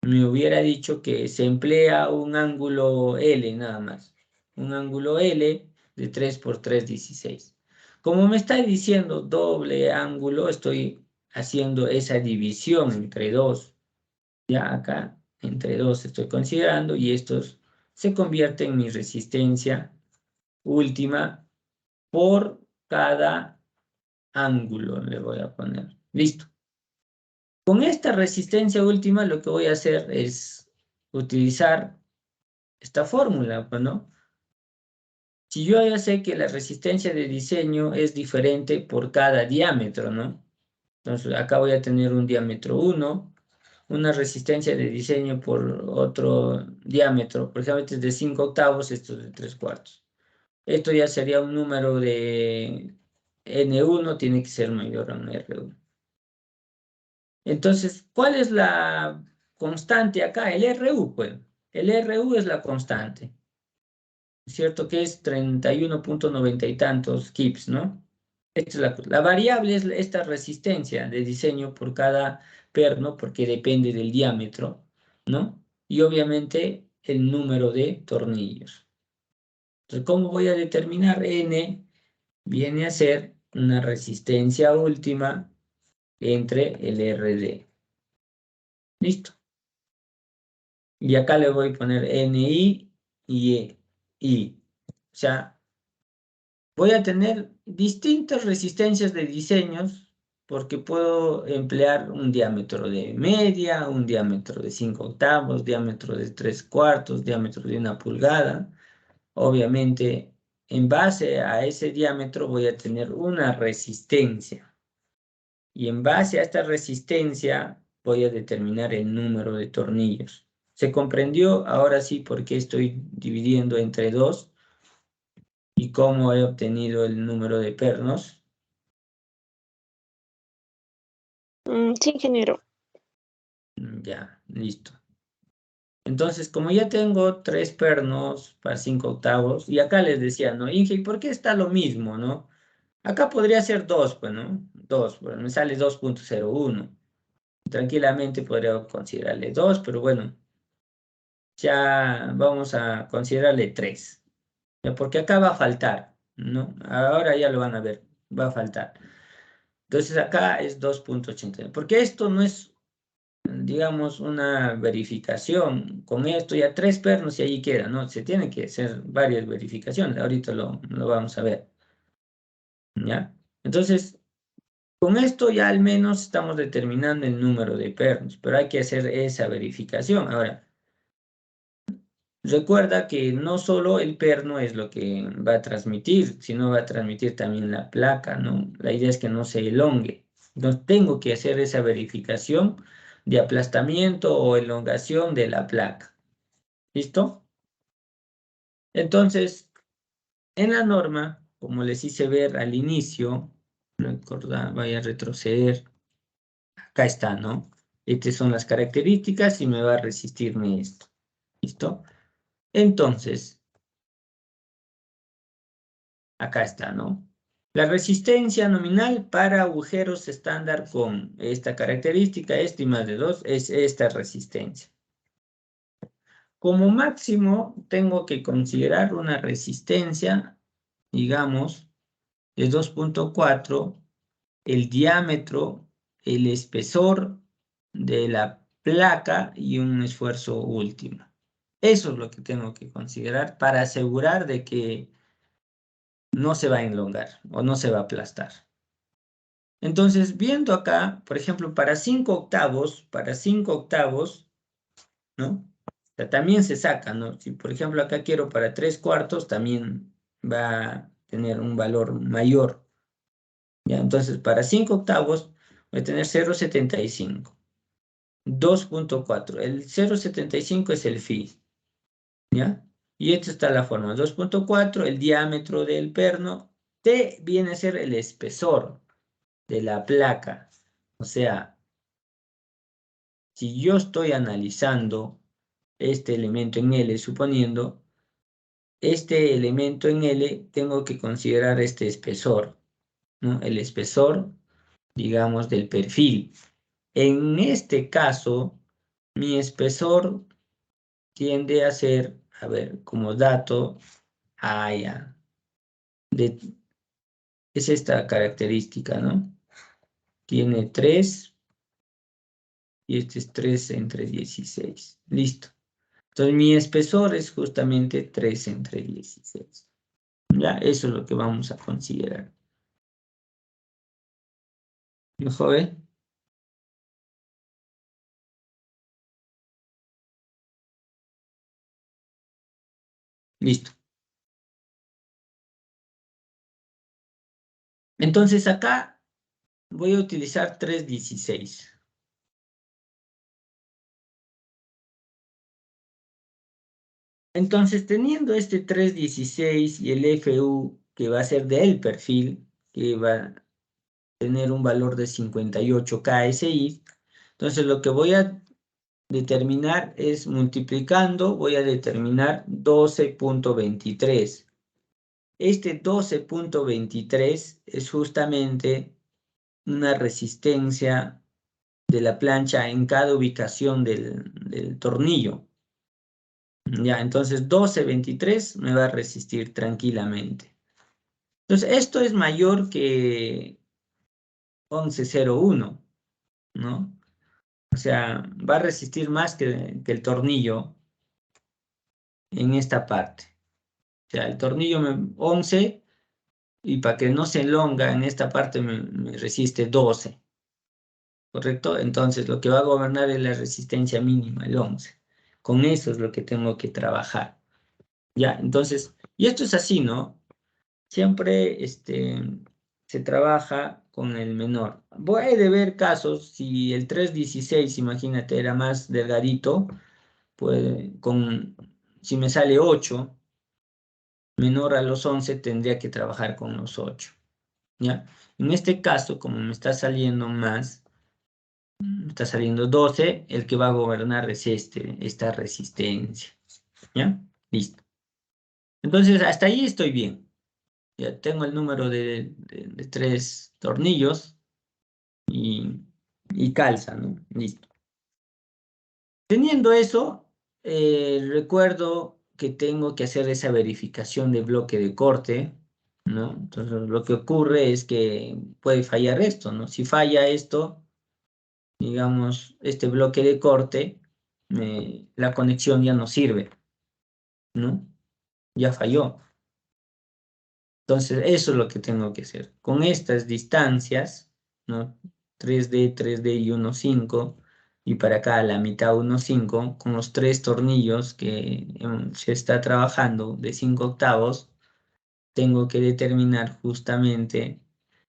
Speaker 1: me hubiera dicho que se emplea un ángulo L nada más, un ángulo L de 3 por 3, 16. Como me está diciendo doble ángulo, estoy haciendo esa división entre dos. Ya acá entre dos estoy considerando y estos se convierten en mi resistencia última por cada ángulo, le voy a poner. Listo. Con esta resistencia última lo que voy a hacer es utilizar esta fórmula, pues, ¿no? Si yo ya sé que la resistencia de diseño es diferente por cada diámetro, ¿no? Entonces acá voy a tener un diámetro 1, una resistencia de diseño por otro diámetro, por ejemplo, este es de 5 octavos, esto es de 3 cuartos. Esto ya sería un número de N1, tiene que ser mayor a un R1. Entonces, ¿cuál es la constante acá? El RU, pues. El RU es la constante. Es cierto que es 31,90 y tantos kips, ¿no? Esta es la variable es esta resistencia de diseño por cada perno, porque depende del diámetro, ¿no? Y obviamente el número de tornillos. Entonces, ¿cómo voy a determinar N? Viene a ser una resistencia última entre el RD. Listo. Y acá le voy a poner NI y I. O sea, voy a tener distintas resistencias de diseños porque puedo emplear un diámetro de media, un diámetro de 5 octavos, diámetro de 3 cuartos, diámetro de 1 pulgada. Obviamente, en base a ese diámetro voy a tener una resistencia. Y en base a esta resistencia voy a determinar el número de tornillos. ¿Se comprendió? Ahora sí, por qué estoy dividiendo entre 2 y cómo he obtenido el número de pernos.
Speaker 2: Sí, ingeniero.
Speaker 1: Ya, listo. Entonces, como ya tengo 3 pernos para 5 octavos, y acá les decía, ¿no? Inge, ¿por qué está lo mismo, no? Acá podría ser 2, pues, ¿no? 2, bueno, me sale 2,01. Tranquilamente podría considerarle 2, pero bueno, ya vamos a considerarle 3. Porque acá va a faltar, ¿no? Ahora ya lo van a ver, va a faltar. Entonces acá es 2,89. Porque esto no es, digamos, una verificación. Con esto ya 3 pernos y ahí queda, ¿no? Se tienen que hacer varias verificaciones. Ahorita lo vamos a ver, ¿ya? Entonces, con esto ya al menos estamos determinando el número de pernos, pero hay que hacer esa verificación. Ahora, recuerda que no solo el perno es lo que va a transmitir, sino va a transmitir también la placa, ¿no? La idea es que no se elongue. Entonces tengo que hacer esa verificación de aplastamiento o elongación de la placa. ¿Listo? Entonces, en la norma, como les hice ver al inicio, voy a retroceder. Acá está, ¿no? Estas son las características y me va a resistirme esto. ¿Listo? Entonces, acá está, ¿no? La resistencia nominal para agujeros estándar con esta característica, este y más de 2, es esta resistencia. Como máximo, tengo que considerar una resistencia, digamos, de 2,4, el diámetro, el espesor de la placa y un esfuerzo último. Eso es lo que tengo que considerar para asegurar de que no se va a enlongar o no se va a aplastar. Entonces, viendo acá, por ejemplo, para 5 octavos, ¿no? O sea, también se saca, ¿no? Si, por ejemplo, acá quiero para 3 cuartos, también va a tener un valor mayor. ¿Ya? Entonces, para 5 octavos voy a tener 0,75. 2.4. El 0.75 es el phi, ¿ya? Y esta está la forma. 2.4, el diámetro del perno. T viene a ser el espesor de la placa. O sea, si yo estoy analizando este elemento en L, suponiendo, este elemento en L, tengo que considerar este espesor, ¿no? El espesor, digamos, del perfil. En este caso, mi espesor tiende a ser, a ver, como dato, ya, es esta característica, ¿no? Tiene 3 y este es 3 entre 16. Listo. Entonces mi espesor es justamente 3 entre 16. Ya, eso es lo que vamos a considerar. ¿No, joven? Listo. Entonces acá voy a utilizar 3.16. Entonces, teniendo este 3.16 y el FU, que va a ser del perfil, que va a tener un valor de 58 KSI, entonces lo que voy a determinar es multiplicando, voy a determinar 12.23. Este 12.23 es justamente una resistencia de la plancha en cada ubicación del tornillo. Ya, entonces 12.23 me va a resistir tranquilamente. Entonces, esto es mayor que 11.01, ¿no? O sea, va a resistir más que el tornillo en esta parte. O sea, el tornillo 11 y para que no se elonga en esta parte me resiste 12, ¿correcto? Entonces, lo que va a gobernar es la resistencia mínima, el 11. Con eso es lo que tengo que trabajar. Ya, entonces, y esto es así, ¿no? Siempre se trabaja con el menor. Voy a ver casos, si el 3.16, imagínate, era más delgadito, pues si me sale 8, menor a los 11, tendría que trabajar con los 8, ¿ya? En este caso, como me está saliendo más, me está saliendo 12, el que va a gobernar es esta resistencia, ¿ya? Listo. Entonces, hasta ahí estoy bien. Ya tengo el número de 3 tornillos y calza, ¿no? Listo. Teniendo eso, recuerdo que tengo que hacer esa verificación de bloque de corte, ¿no? Entonces, lo que ocurre es que puede fallar esto, ¿no? Si falla esto, digamos, este bloque de corte, la conexión ya no sirve, ¿no? Ya falló. Entonces, eso es lo que tengo que hacer. Con estas distancias, ¿no? 3D, 3D y 1,5, y para acá la mitad 1,5, con los 3 tornillos que se está trabajando de 5 octavos, tengo que determinar justamente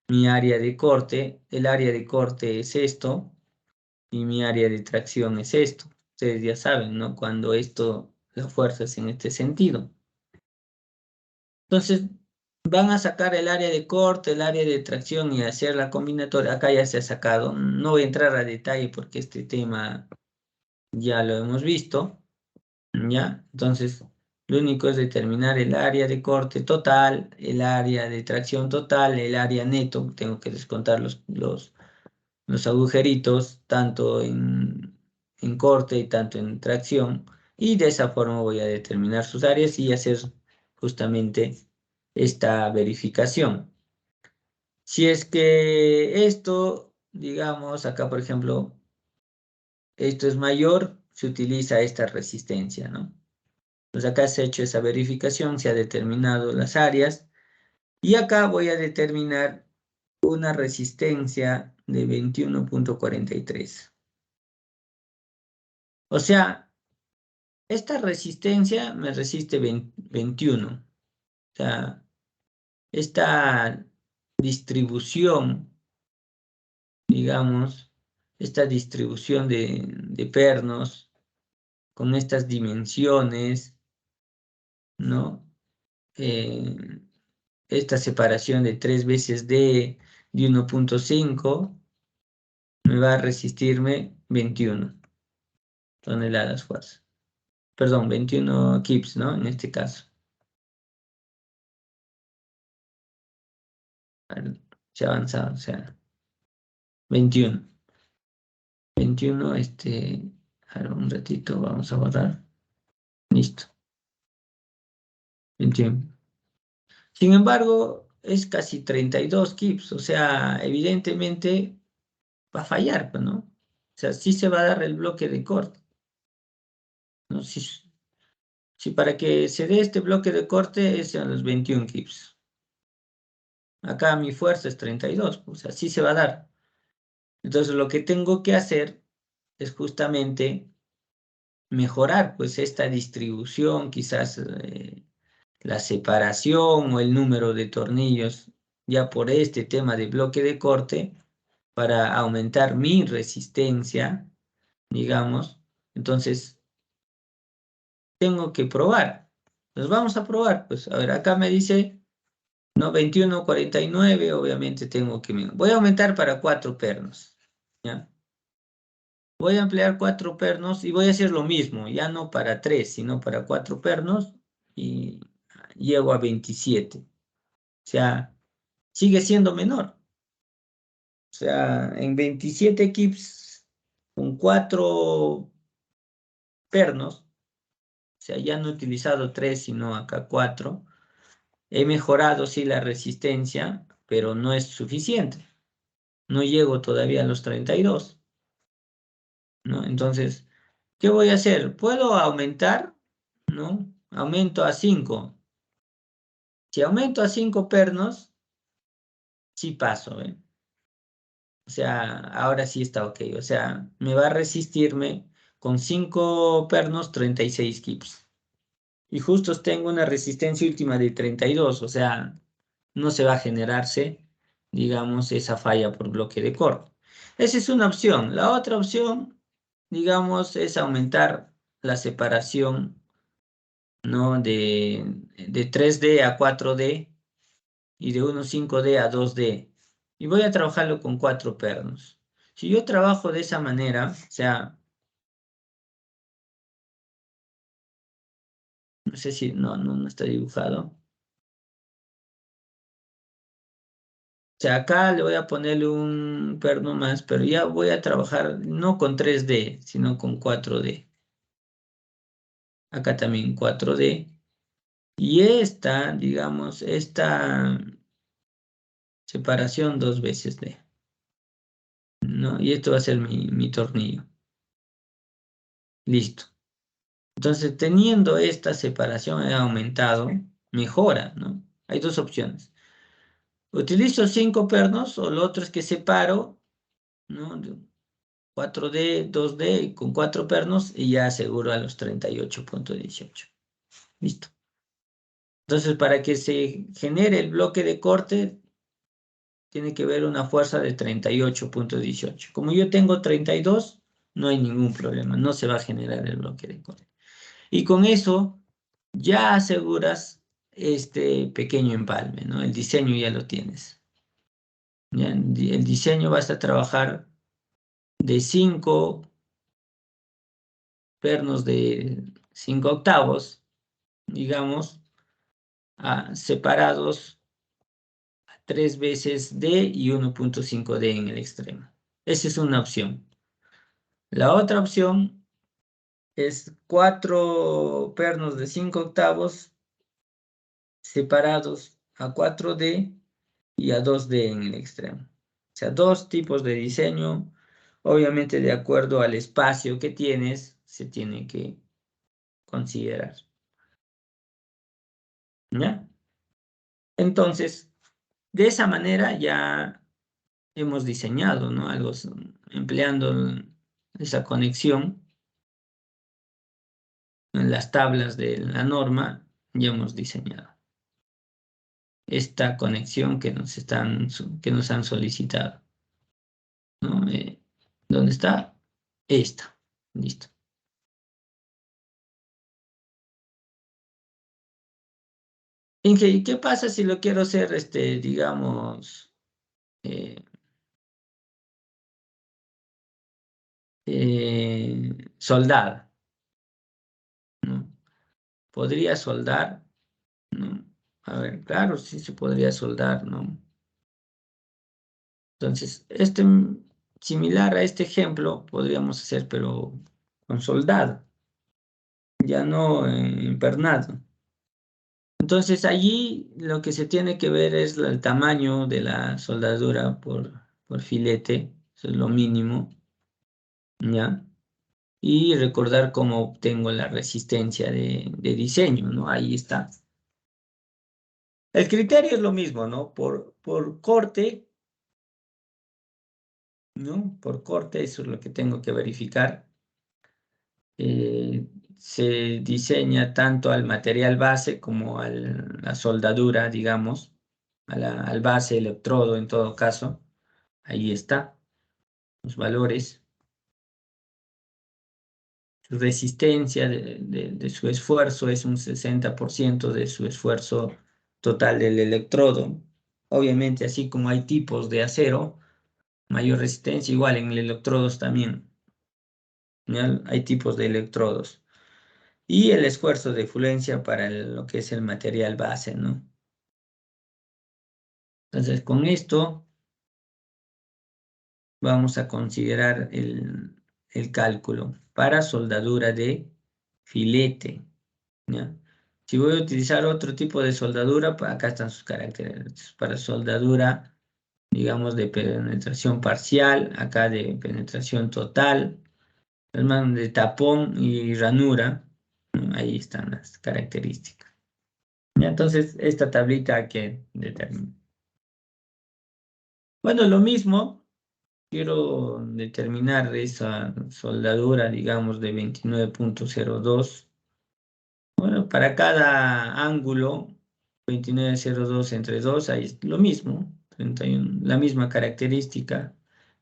Speaker 1: mi área de corte. El área de corte es esto, y mi área de tracción es esto. Ustedes ya saben, ¿no? Cuando la fuerza es en este sentido. Entonces, van a sacar el área de corte, el área de tracción y hacer la combinatoria. Acá ya se ha sacado. No voy a entrar a detalle porque este tema ya lo hemos visto, ¿ya? Entonces, lo único es determinar el área de corte total, el área de tracción total, el área neto. Tengo que descontar los agujeritos, tanto en corte y tanto en tracción. Y de esa forma voy a determinar sus áreas y hacer justamente esta verificación. Si es que esto, digamos, acá por ejemplo, esto es mayor, se utiliza esta resistencia, ¿no? Pues acá se ha hecho esa verificación, se ha determinado las áreas y acá voy a determinar una resistencia de 21.43. O sea, esta resistencia me resiste 21. O sea, esta distribución, digamos, esta distribución de pernos con estas dimensiones, ¿no? Esta separación de 3 veces D de 1.5 me va a resistirme 21 toneladas fuerza. Perdón, 21 kips, ¿no? En este caso. Se ha avanzado, o sea, 21. 21, ahora un ratito vamos a borrar. Listo, 21. Sin embargo, es casi 32 kips, o sea, evidentemente va a fallar, pues, ¿no? O sea, sí se va a dar el bloque de corte, ¿no? Si para que se dé este bloque de corte es a los 21 kips. Acá mi fuerza es 32, o sea, sí se va a dar. Entonces lo que tengo que hacer es justamente mejorar pues esta distribución, quizás la separación o el número de tornillos ya por este tema de bloque de corte para aumentar mi resistencia, digamos. Entonces tengo que probar. Pues vamos a probar, pues a ver, acá me dice, no, 21.49, obviamente tengo que... Voy a aumentar para 4 pernos, ¿ya? Voy a emplear 4 pernos y voy a hacer lo mismo, ya no para 3, sino para 4 pernos y llego a 27. O sea, sigue siendo menor. O sea, en 27 kips con 4 pernos, o sea, ya no he utilizado 3, sino acá 4. He mejorado, sí, la resistencia, pero no es suficiente. No llego todavía a los 32, ¿no? Entonces, ¿qué voy a hacer? ¿Puedo aumentar? ¿No? Aumento a 5. Si aumento a 5 pernos, sí paso, ¿eh? O sea, ahora sí está ok. O sea, me va a resistirme con 5 pernos 36 kips. Y justo tengo una resistencia última de 32. O sea, no se va a generarse, digamos, esa falla por bloque de corte. Esa es una opción. La otra opción, digamos, es aumentar la separación, ¿no? De 3D a 4D y de 1.5D a 2D. Y voy a trabajarlo con 4 pernos. Si yo trabajo de esa manera, o sea, no sé si, no está dibujado. O sea, acá le voy a ponerle un perno más, pero ya voy a trabajar no con 3D, sino con 4D. Acá también 4D. Y esta, digamos, esta separación 2 veces D, ¿no? Y esto va a ser mi tornillo. Listo. Entonces, teniendo esta separación he aumentado, mejora, ¿no? Hay dos opciones. Utilizo 5 pernos o lo otro es que separo, ¿no? 4D, 2D y con 4 pernos y ya aseguro a los 38.18. Listo. Entonces, para que se genere el bloque de corte, tiene que haber una fuerza de 38.18. Como yo tengo 32, no hay ningún problema, no se va a generar el bloque de corte. Y con eso ya aseguras este pequeño empalme, ¿no? El diseño ya lo tienes. ¿Ya? El diseño vas a trabajar de 5 pernos de 5 octavos, digamos, separados a 3 veces D y 1.5D en el extremo. Esa es una opción. La otra opción es 4 pernos de 5 octavos separados a 4D y a 2D en el extremo. O sea, dos tipos de diseño, obviamente de acuerdo al espacio que tienes, se tiene que considerar. ¿Ya? Entonces, de esa manera ya hemos diseñado, ¿no? Algo empleando esa conexión en las tablas de la norma, ya hemos diseñado esta conexión que nos han solicitado, ¿no? ¿Dónde está? Esta. Listo. Inge, ¿y qué pasa si lo quiero hacer, digamos, eh, soldar, ¿no? ¿Podría soldar? ¿No? A ver, claro, sí se podría soldar, ¿no? Entonces, similar a este ejemplo, podríamos hacer, pero con soldado, ya no invernado. Entonces, allí lo que se tiene que ver es el tamaño de la soldadura por filete, eso es lo mínimo, ¿ya? Y recordar cómo obtengo la resistencia de diseño, ¿no? Ahí está. El criterio es lo mismo, ¿no? Por corte, ¿no? Por corte, eso es lo que tengo que verificar. Se diseña tanto al material base como a la soldadura, digamos, al base electrodo en todo caso. Ahí está, los valores. Su resistencia de su esfuerzo es un 60% de su esfuerzo total del electrodo. Obviamente, así como hay tipos de acero, mayor resistencia, igual en electrodos también, ¿ya? Hay tipos de electrodos. Y el esfuerzo de fluencia para lo que es el material base, ¿no? Entonces, con esto vamos a considerar el cálculo para soldadura de filete, ¿ya? Si voy a utilizar otro tipo de soldadura, pues acá están sus caracteres. Para soldadura, digamos, de penetración parcial, acá de penetración total, de tapón y ranura, ¿no? Ahí están las características. ¿Ya? Entonces, esta tablita hay que determinar. Bueno, lo mismo, quiero determinar esa soldadura, digamos, de 29.02. Bueno, para cada ángulo, 29.02 entre 2, ahí es lo mismo, 31, la misma característica.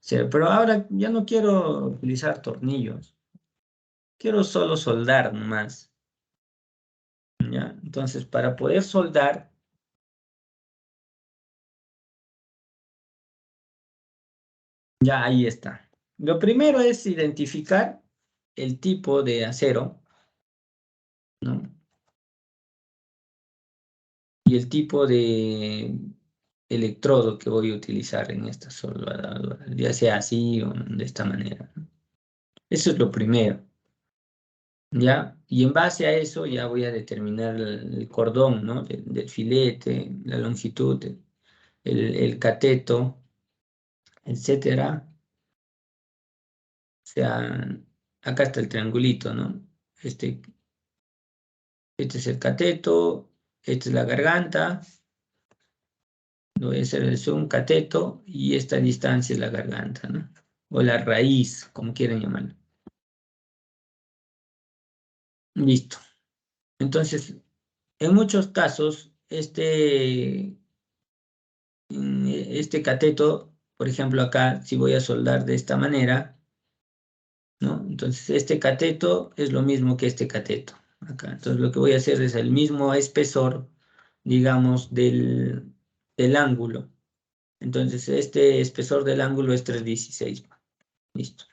Speaker 1: Pero ahora ya no quiero utilizar tornillos, quiero solo soldar nomás, ¿ya? Entonces, para poder soldar, ya ahí está. Lo primero es identificar el tipo de acero, ¿no? Y el tipo de electrodo que voy a utilizar en esta soldadura, ya sea así o de esta manera, ¿no? Eso es lo primero, ¿ya? Y en base a eso ya voy a determinar el cordón, ¿no? Del filete, la longitud, el cateto, etcétera. O sea, acá está el triangulito, ¿no? Este, este es el cateto, esta es la garganta, lo voy a hacer el zoom cateto y esta distancia es la garganta, ¿no? O la raíz, como quieran llamarlo. Listo. Entonces, en muchos casos, este cateto, por ejemplo, acá, si voy a soldar de esta manera, ¿no? Entonces, este cateto es lo mismo que este cateto, acá. Entonces, lo que voy a hacer es el mismo espesor, digamos, del ángulo. Entonces, este espesor del ángulo es 316. Listo,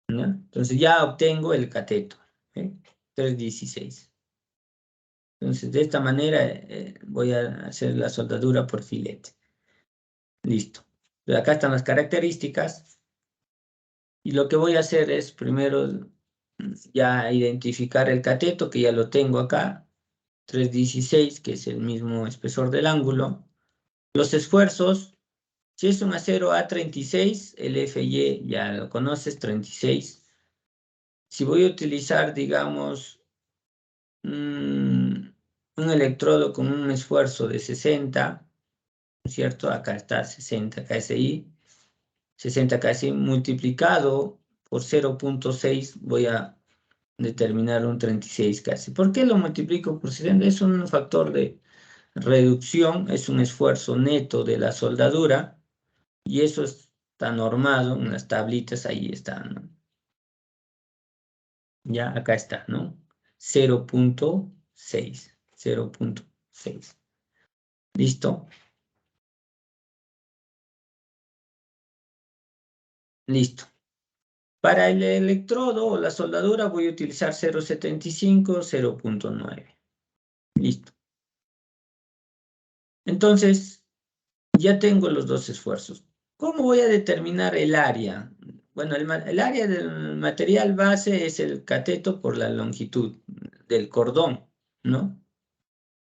Speaker 1: ¿ya? Entonces, ya obtengo el cateto, ¿eh? 316. Entonces, de esta manera voy a hacer la soldadura por filete. Listo. Pero acá están las características. Y lo que voy a hacer es primero ya identificar el cateto, que ya lo tengo acá, 316, que es el mismo espesor del ángulo. Los esfuerzos, si es un acero A36, el FY ya lo conoces, 36. Si voy a utilizar, digamos, un electrodo con un esfuerzo de 60, ¿cierto? Acá está 60 KSI. 60 KSI multiplicado por 0.6 voy a determinar un 36 casi. ¿Por qué lo multiplico por 60? Es un factor de reducción, es un esfuerzo neto de la soldadura y eso es está normado en las tablitas, ahí está, ¿no? Ya, acá está, ¿no? 0.6, 0.6. ¿Listo? Listo. Para el electrodo o la soldadura voy a utilizar 0.75, 0.9. Listo. Entonces, ya tengo los dos esfuerzos. ¿Cómo voy a determinar el área? Bueno, el área del material base es el cateto por la longitud del cordón, ¿no?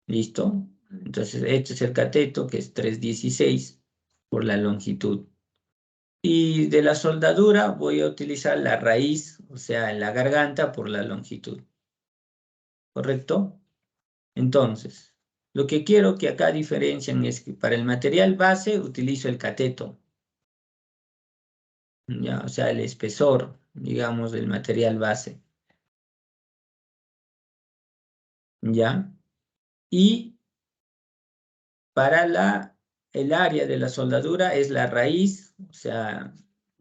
Speaker 1: ¿Listo? Entonces, este es el cateto, que es 316 por la longitud. Y de la soldadura voy a utilizar la raíz, o sea, la garganta por la longitud. ¿Correcto? Entonces, lo que quiero que acá diferencien es que para el material base utilizo el cateto, ¿ya? O sea, el espesor, digamos, del material base, ¿ya? Y para el área de la soldadura es la raíz, o sea,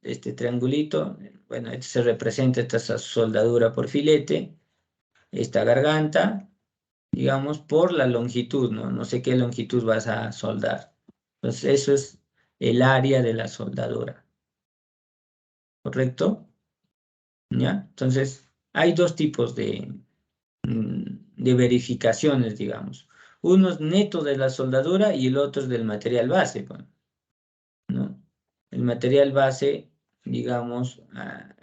Speaker 1: este triangulito, bueno, esto se representa esta soldadura por filete, esta garganta, digamos, por la longitud, ¿no? No sé qué longitud vas a soldar. Entonces, eso es el área de la soldadura, ¿correcto? ¿Ya? Entonces, hay dos tipos de verificaciones, digamos. Uno es neto de la soldadura y el otro es del material base, pues, ¿no? El material base, digamos,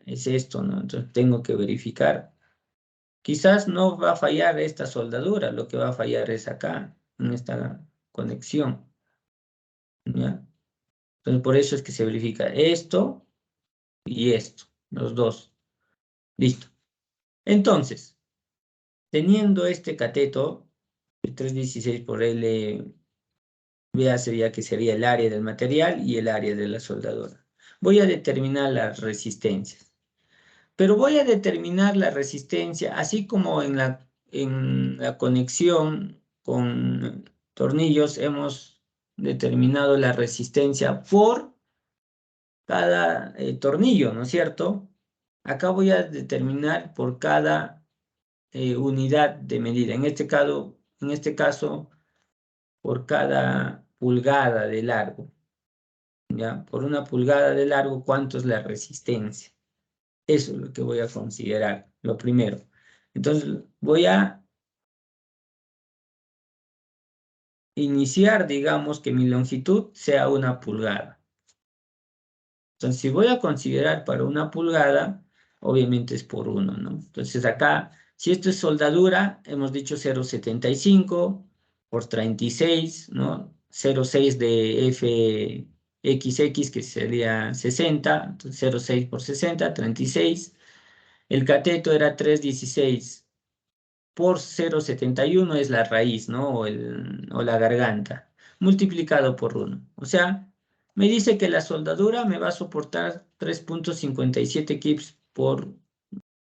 Speaker 1: es esto, ¿no? Entonces, tengo que verificar. Quizás no va a fallar esta soldadura, lo que va a fallar es acá, en esta conexión, ¿ya? Entonces, por eso es que se verifica esto y esto, los dos. Listo. Entonces, teniendo este cateto, el 316 por L, vea, sería que sería el área del material y el área de la soldadura. Voy a determinar las resistencias. Pero voy a determinar la resistencia, así como en la conexión con tornillos hemos determinado la resistencia por cada tornillo, ¿no es cierto? Acá voy a determinar por cada unidad de medida. En este caso, por cada pulgada de largo, ¿ya? Por una pulgada de largo, ¿cuánto es la resistencia? Eso es lo que voy a considerar, lo primero. Entonces, voy a iniciar, digamos, que mi longitud sea 1 pulgada. Entonces, si voy a considerar para 1 pulgada, obviamente es por 1, ¿no? Entonces, acá, si esto es soldadura, hemos dicho 0.75 por 36, ¿no? 0.6 de FXX, que sería 60, entonces 0.6 por 60, 36. El cateto era 316 por 0.71 es la raíz, ¿no? O la garganta, multiplicado por 1. O sea, me dice que la soldadura me va a soportar 3.57 kips por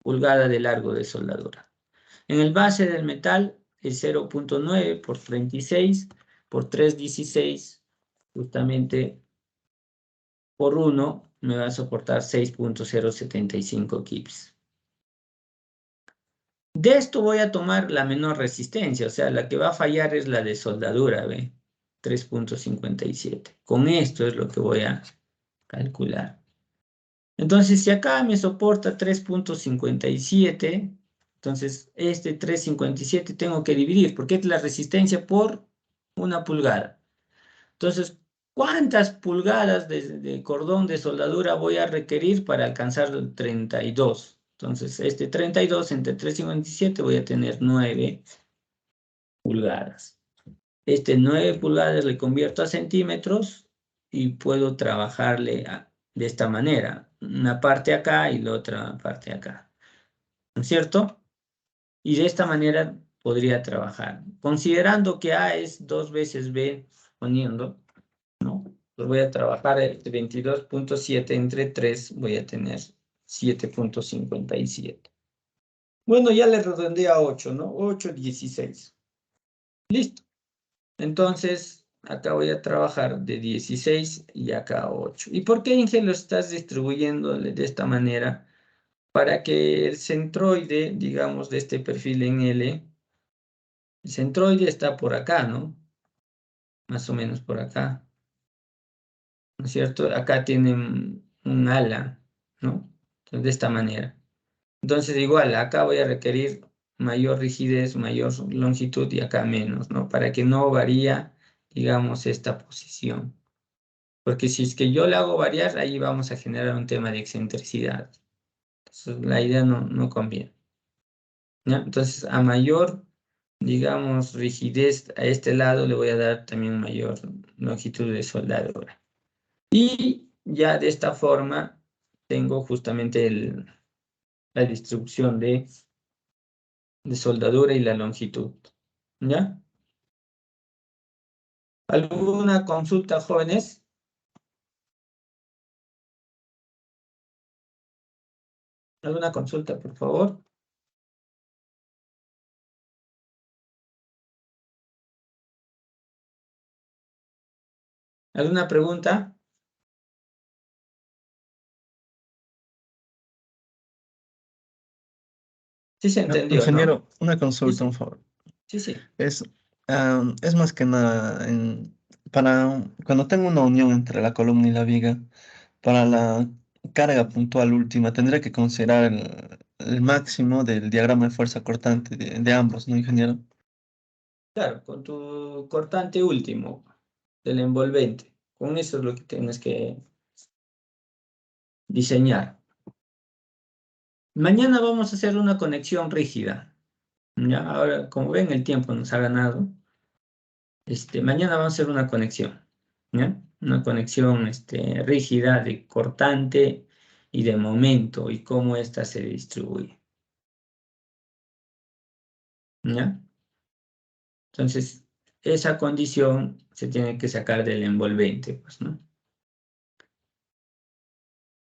Speaker 1: pulgada de largo de soldadura. En el base del metal, el 0.9 por 36 por 316, justamente por 1, me va a soportar 6.075 kips. De esto voy a tomar la menor resistencia, o sea, la que va a fallar es la de soldadura, ¿ve? 3.57. Con esto es lo que voy a calcular. Entonces, si acá me soporta 3.57, entonces este 3.57 tengo que dividir, porque es la resistencia por 1 pulgada. Entonces, ¿cuántas pulgadas de cordón de soldadura voy a requerir para alcanzar el 32? Entonces, este 32 entre 3.57 voy a tener 9 pulgadas. Este 9 pulgadas le convierto a centímetros y puedo trabajarle de esta manera. Una parte acá y la otra parte acá. ¿No es cierto? Y de esta manera podría trabajar. Considerando que A es 2 veces B, poniendo, ¿no? Pues voy a trabajar el 22.7 entre 3, voy a tener 7.57. Bueno, ya le redondeé a 8, ¿no? 8, 16. Listo. Entonces, acá voy a trabajar de 16 y acá 8. ¿Y por qué, Inge, lo estás distribuyendo de esta manera? Para que el centroide, digamos, de este perfil en L, el centroide está por acá, ¿no? Más o menos por acá, ¿no es cierto? Acá tienen un ala, ¿no? Entonces, de esta manera. Entonces, igual, acá voy a requerir mayor rigidez, mayor longitud y acá menos, ¿no? Para que no varía, digamos, esta posición. Porque si es que yo le hago variar, ahí vamos a generar un tema de excentricidad. Entonces, la idea no conviene, ¿ya? Entonces, a mayor, digamos, rigidez a este lado, le voy a dar también mayor longitud de soldadura. Y ya de esta forma, tengo justamente la distribución de soldadura y la longitud, ¿ya? ¿Alguna consulta, jóvenes? ¿Alguna consulta, por favor? ¿Alguna pregunta? Sí se entendió, ¿no?
Speaker 4: Ingeniero, una
Speaker 1: Sí,
Speaker 4: consulta,
Speaker 1: sí,
Speaker 4: un favor.
Speaker 1: sí, sí.
Speaker 4: Es, es más que nada para cuando tengo una unión entre la columna y la viga, para la carga puntual última, tendría que considerar el máximo del diagrama de fuerza cortante de ambos, ¿no, ingeniero?
Speaker 1: Claro, con tu cortante último del envolvente. Con eso es lo que tienes que diseñar. Mañana vamos a hacer una conexión rígida. ¿Ya? Ahora, como ven, el tiempo nos ha ganado. Mañana vamos a hacer una conexión. ¿Ya? Una conexión rígida de cortante y de momento y cómo ésta se distribuye. ¿Ya? Entonces, esa condición se tiene que sacar del envolvente, pues, ¿no?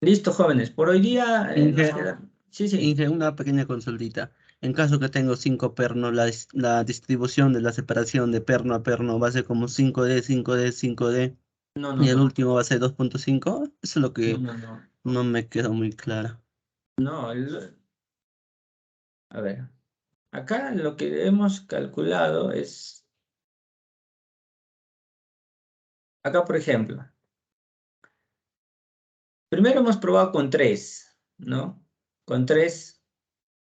Speaker 1: Listo, jóvenes. Por hoy día nos
Speaker 3: Inge,
Speaker 1: queda... Sí, sí.
Speaker 3: Inge, una pequeña consultita. En caso que tengo 5 pernos, la distribución de la separación de perno a perno va a ser como 5D, 5D, 5D,
Speaker 1: No, no,
Speaker 3: y el
Speaker 1: no.
Speaker 3: último va a ser 2.5. Eso es lo
Speaker 1: No,
Speaker 3: que
Speaker 1: no, no.
Speaker 3: no me quedó muy claro.
Speaker 1: No, a ver. Acá lo que hemos calculado es... Acá, por ejemplo. Primero hemos probado con 3, ¿no? Con 3,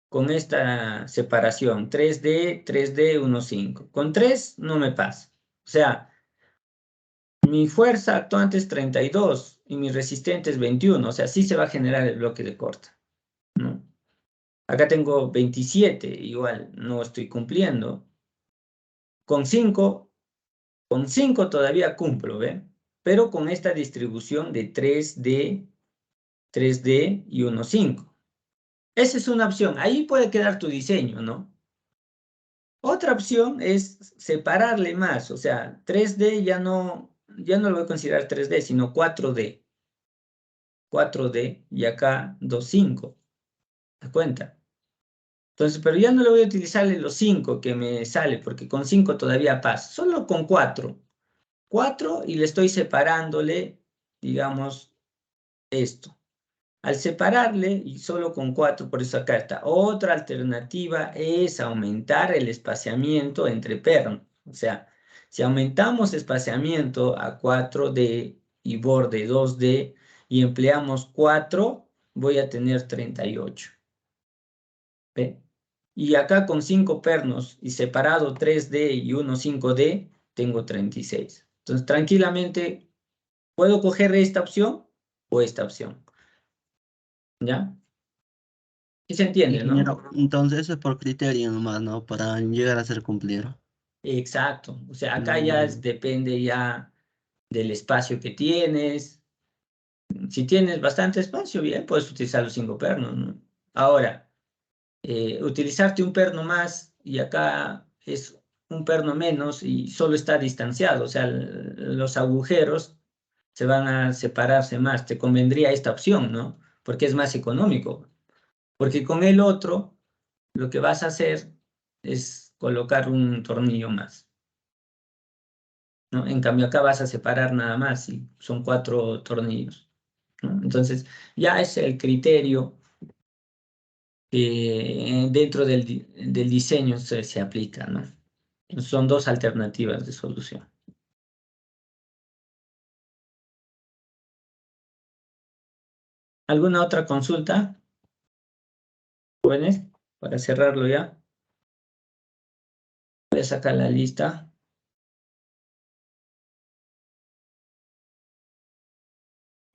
Speaker 1: con esta separación. 3D, 3D, 1, 5. Con 3 no me pasa. O sea, mi fuerza actuante es 32 y mi resistente es 21. O sea, sí se va a generar el bloque de corte, ¿no? Acá tengo 27, igual no estoy cumpliendo. Con 5, con 5 todavía cumplo, ¿ve? Pero con esta distribución de 3D, 3D y 1, 5. Esa es una opción. Ahí puede quedar tu diseño, ¿no? Otra opción es separarle más. O sea, 3D ya no lo voy a considerar 3D, sino 4D. 4D y acá 2, 5. ¿Te cuenta? Entonces, pero ya no le voy a utilizarle los 5 que me sale, porque con 5 todavía pasa. Solo con 4. 4 y le estoy separándole, digamos, esto. Al separarle, y solo con 4, por eso acá está. Otra alternativa es aumentar el espaciamiento entre pernos. O sea, si aumentamos espaciamiento a 4D y borde 2D y empleamos 4, voy a tener 38. ¿Ve? Y acá con 5 pernos y separado 3D y uno 5D, tengo 36. Entonces, tranquilamente, puedo coger esta opción o esta opción. ¿Ya? ¿Sí se entiende, no?
Speaker 3: Ingeniero, entonces eso es por criterio nomás, ¿no? Para llegar a ser cumplido.
Speaker 1: Exacto. O sea, acá ya
Speaker 3: Mm,
Speaker 1: depende ya del espacio que tienes. Si tienes bastante espacio, bien, puedes utilizar los 5 pernos, ¿no? Ahora, utilizarte un perno más y acá es un perno menos y solo está distanciado. O sea, los agujeros se van a separarse más. Te convendría esta opción, ¿no? Porque es más económico. Porque con el otro, lo que vas a hacer es colocar un tornillo más. ¿no? En cambio acá vas a separar nada más y son 4 tornillos, ¿no? Entonces ya es el criterio que dentro del diseño se aplica, ¿no? Son 2 alternativas de solución. ¿Alguna otra consulta, jóvenes? Para cerrarlo ya. Voy a sacar la lista.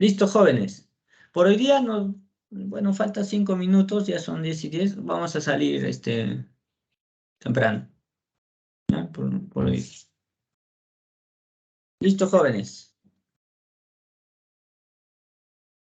Speaker 1: Listo, jóvenes. Por hoy día no, bueno, falta 5 minutos, ya son 10:10. Vamos a salir temprano, ¿ya? Por hoy. Listo, jóvenes.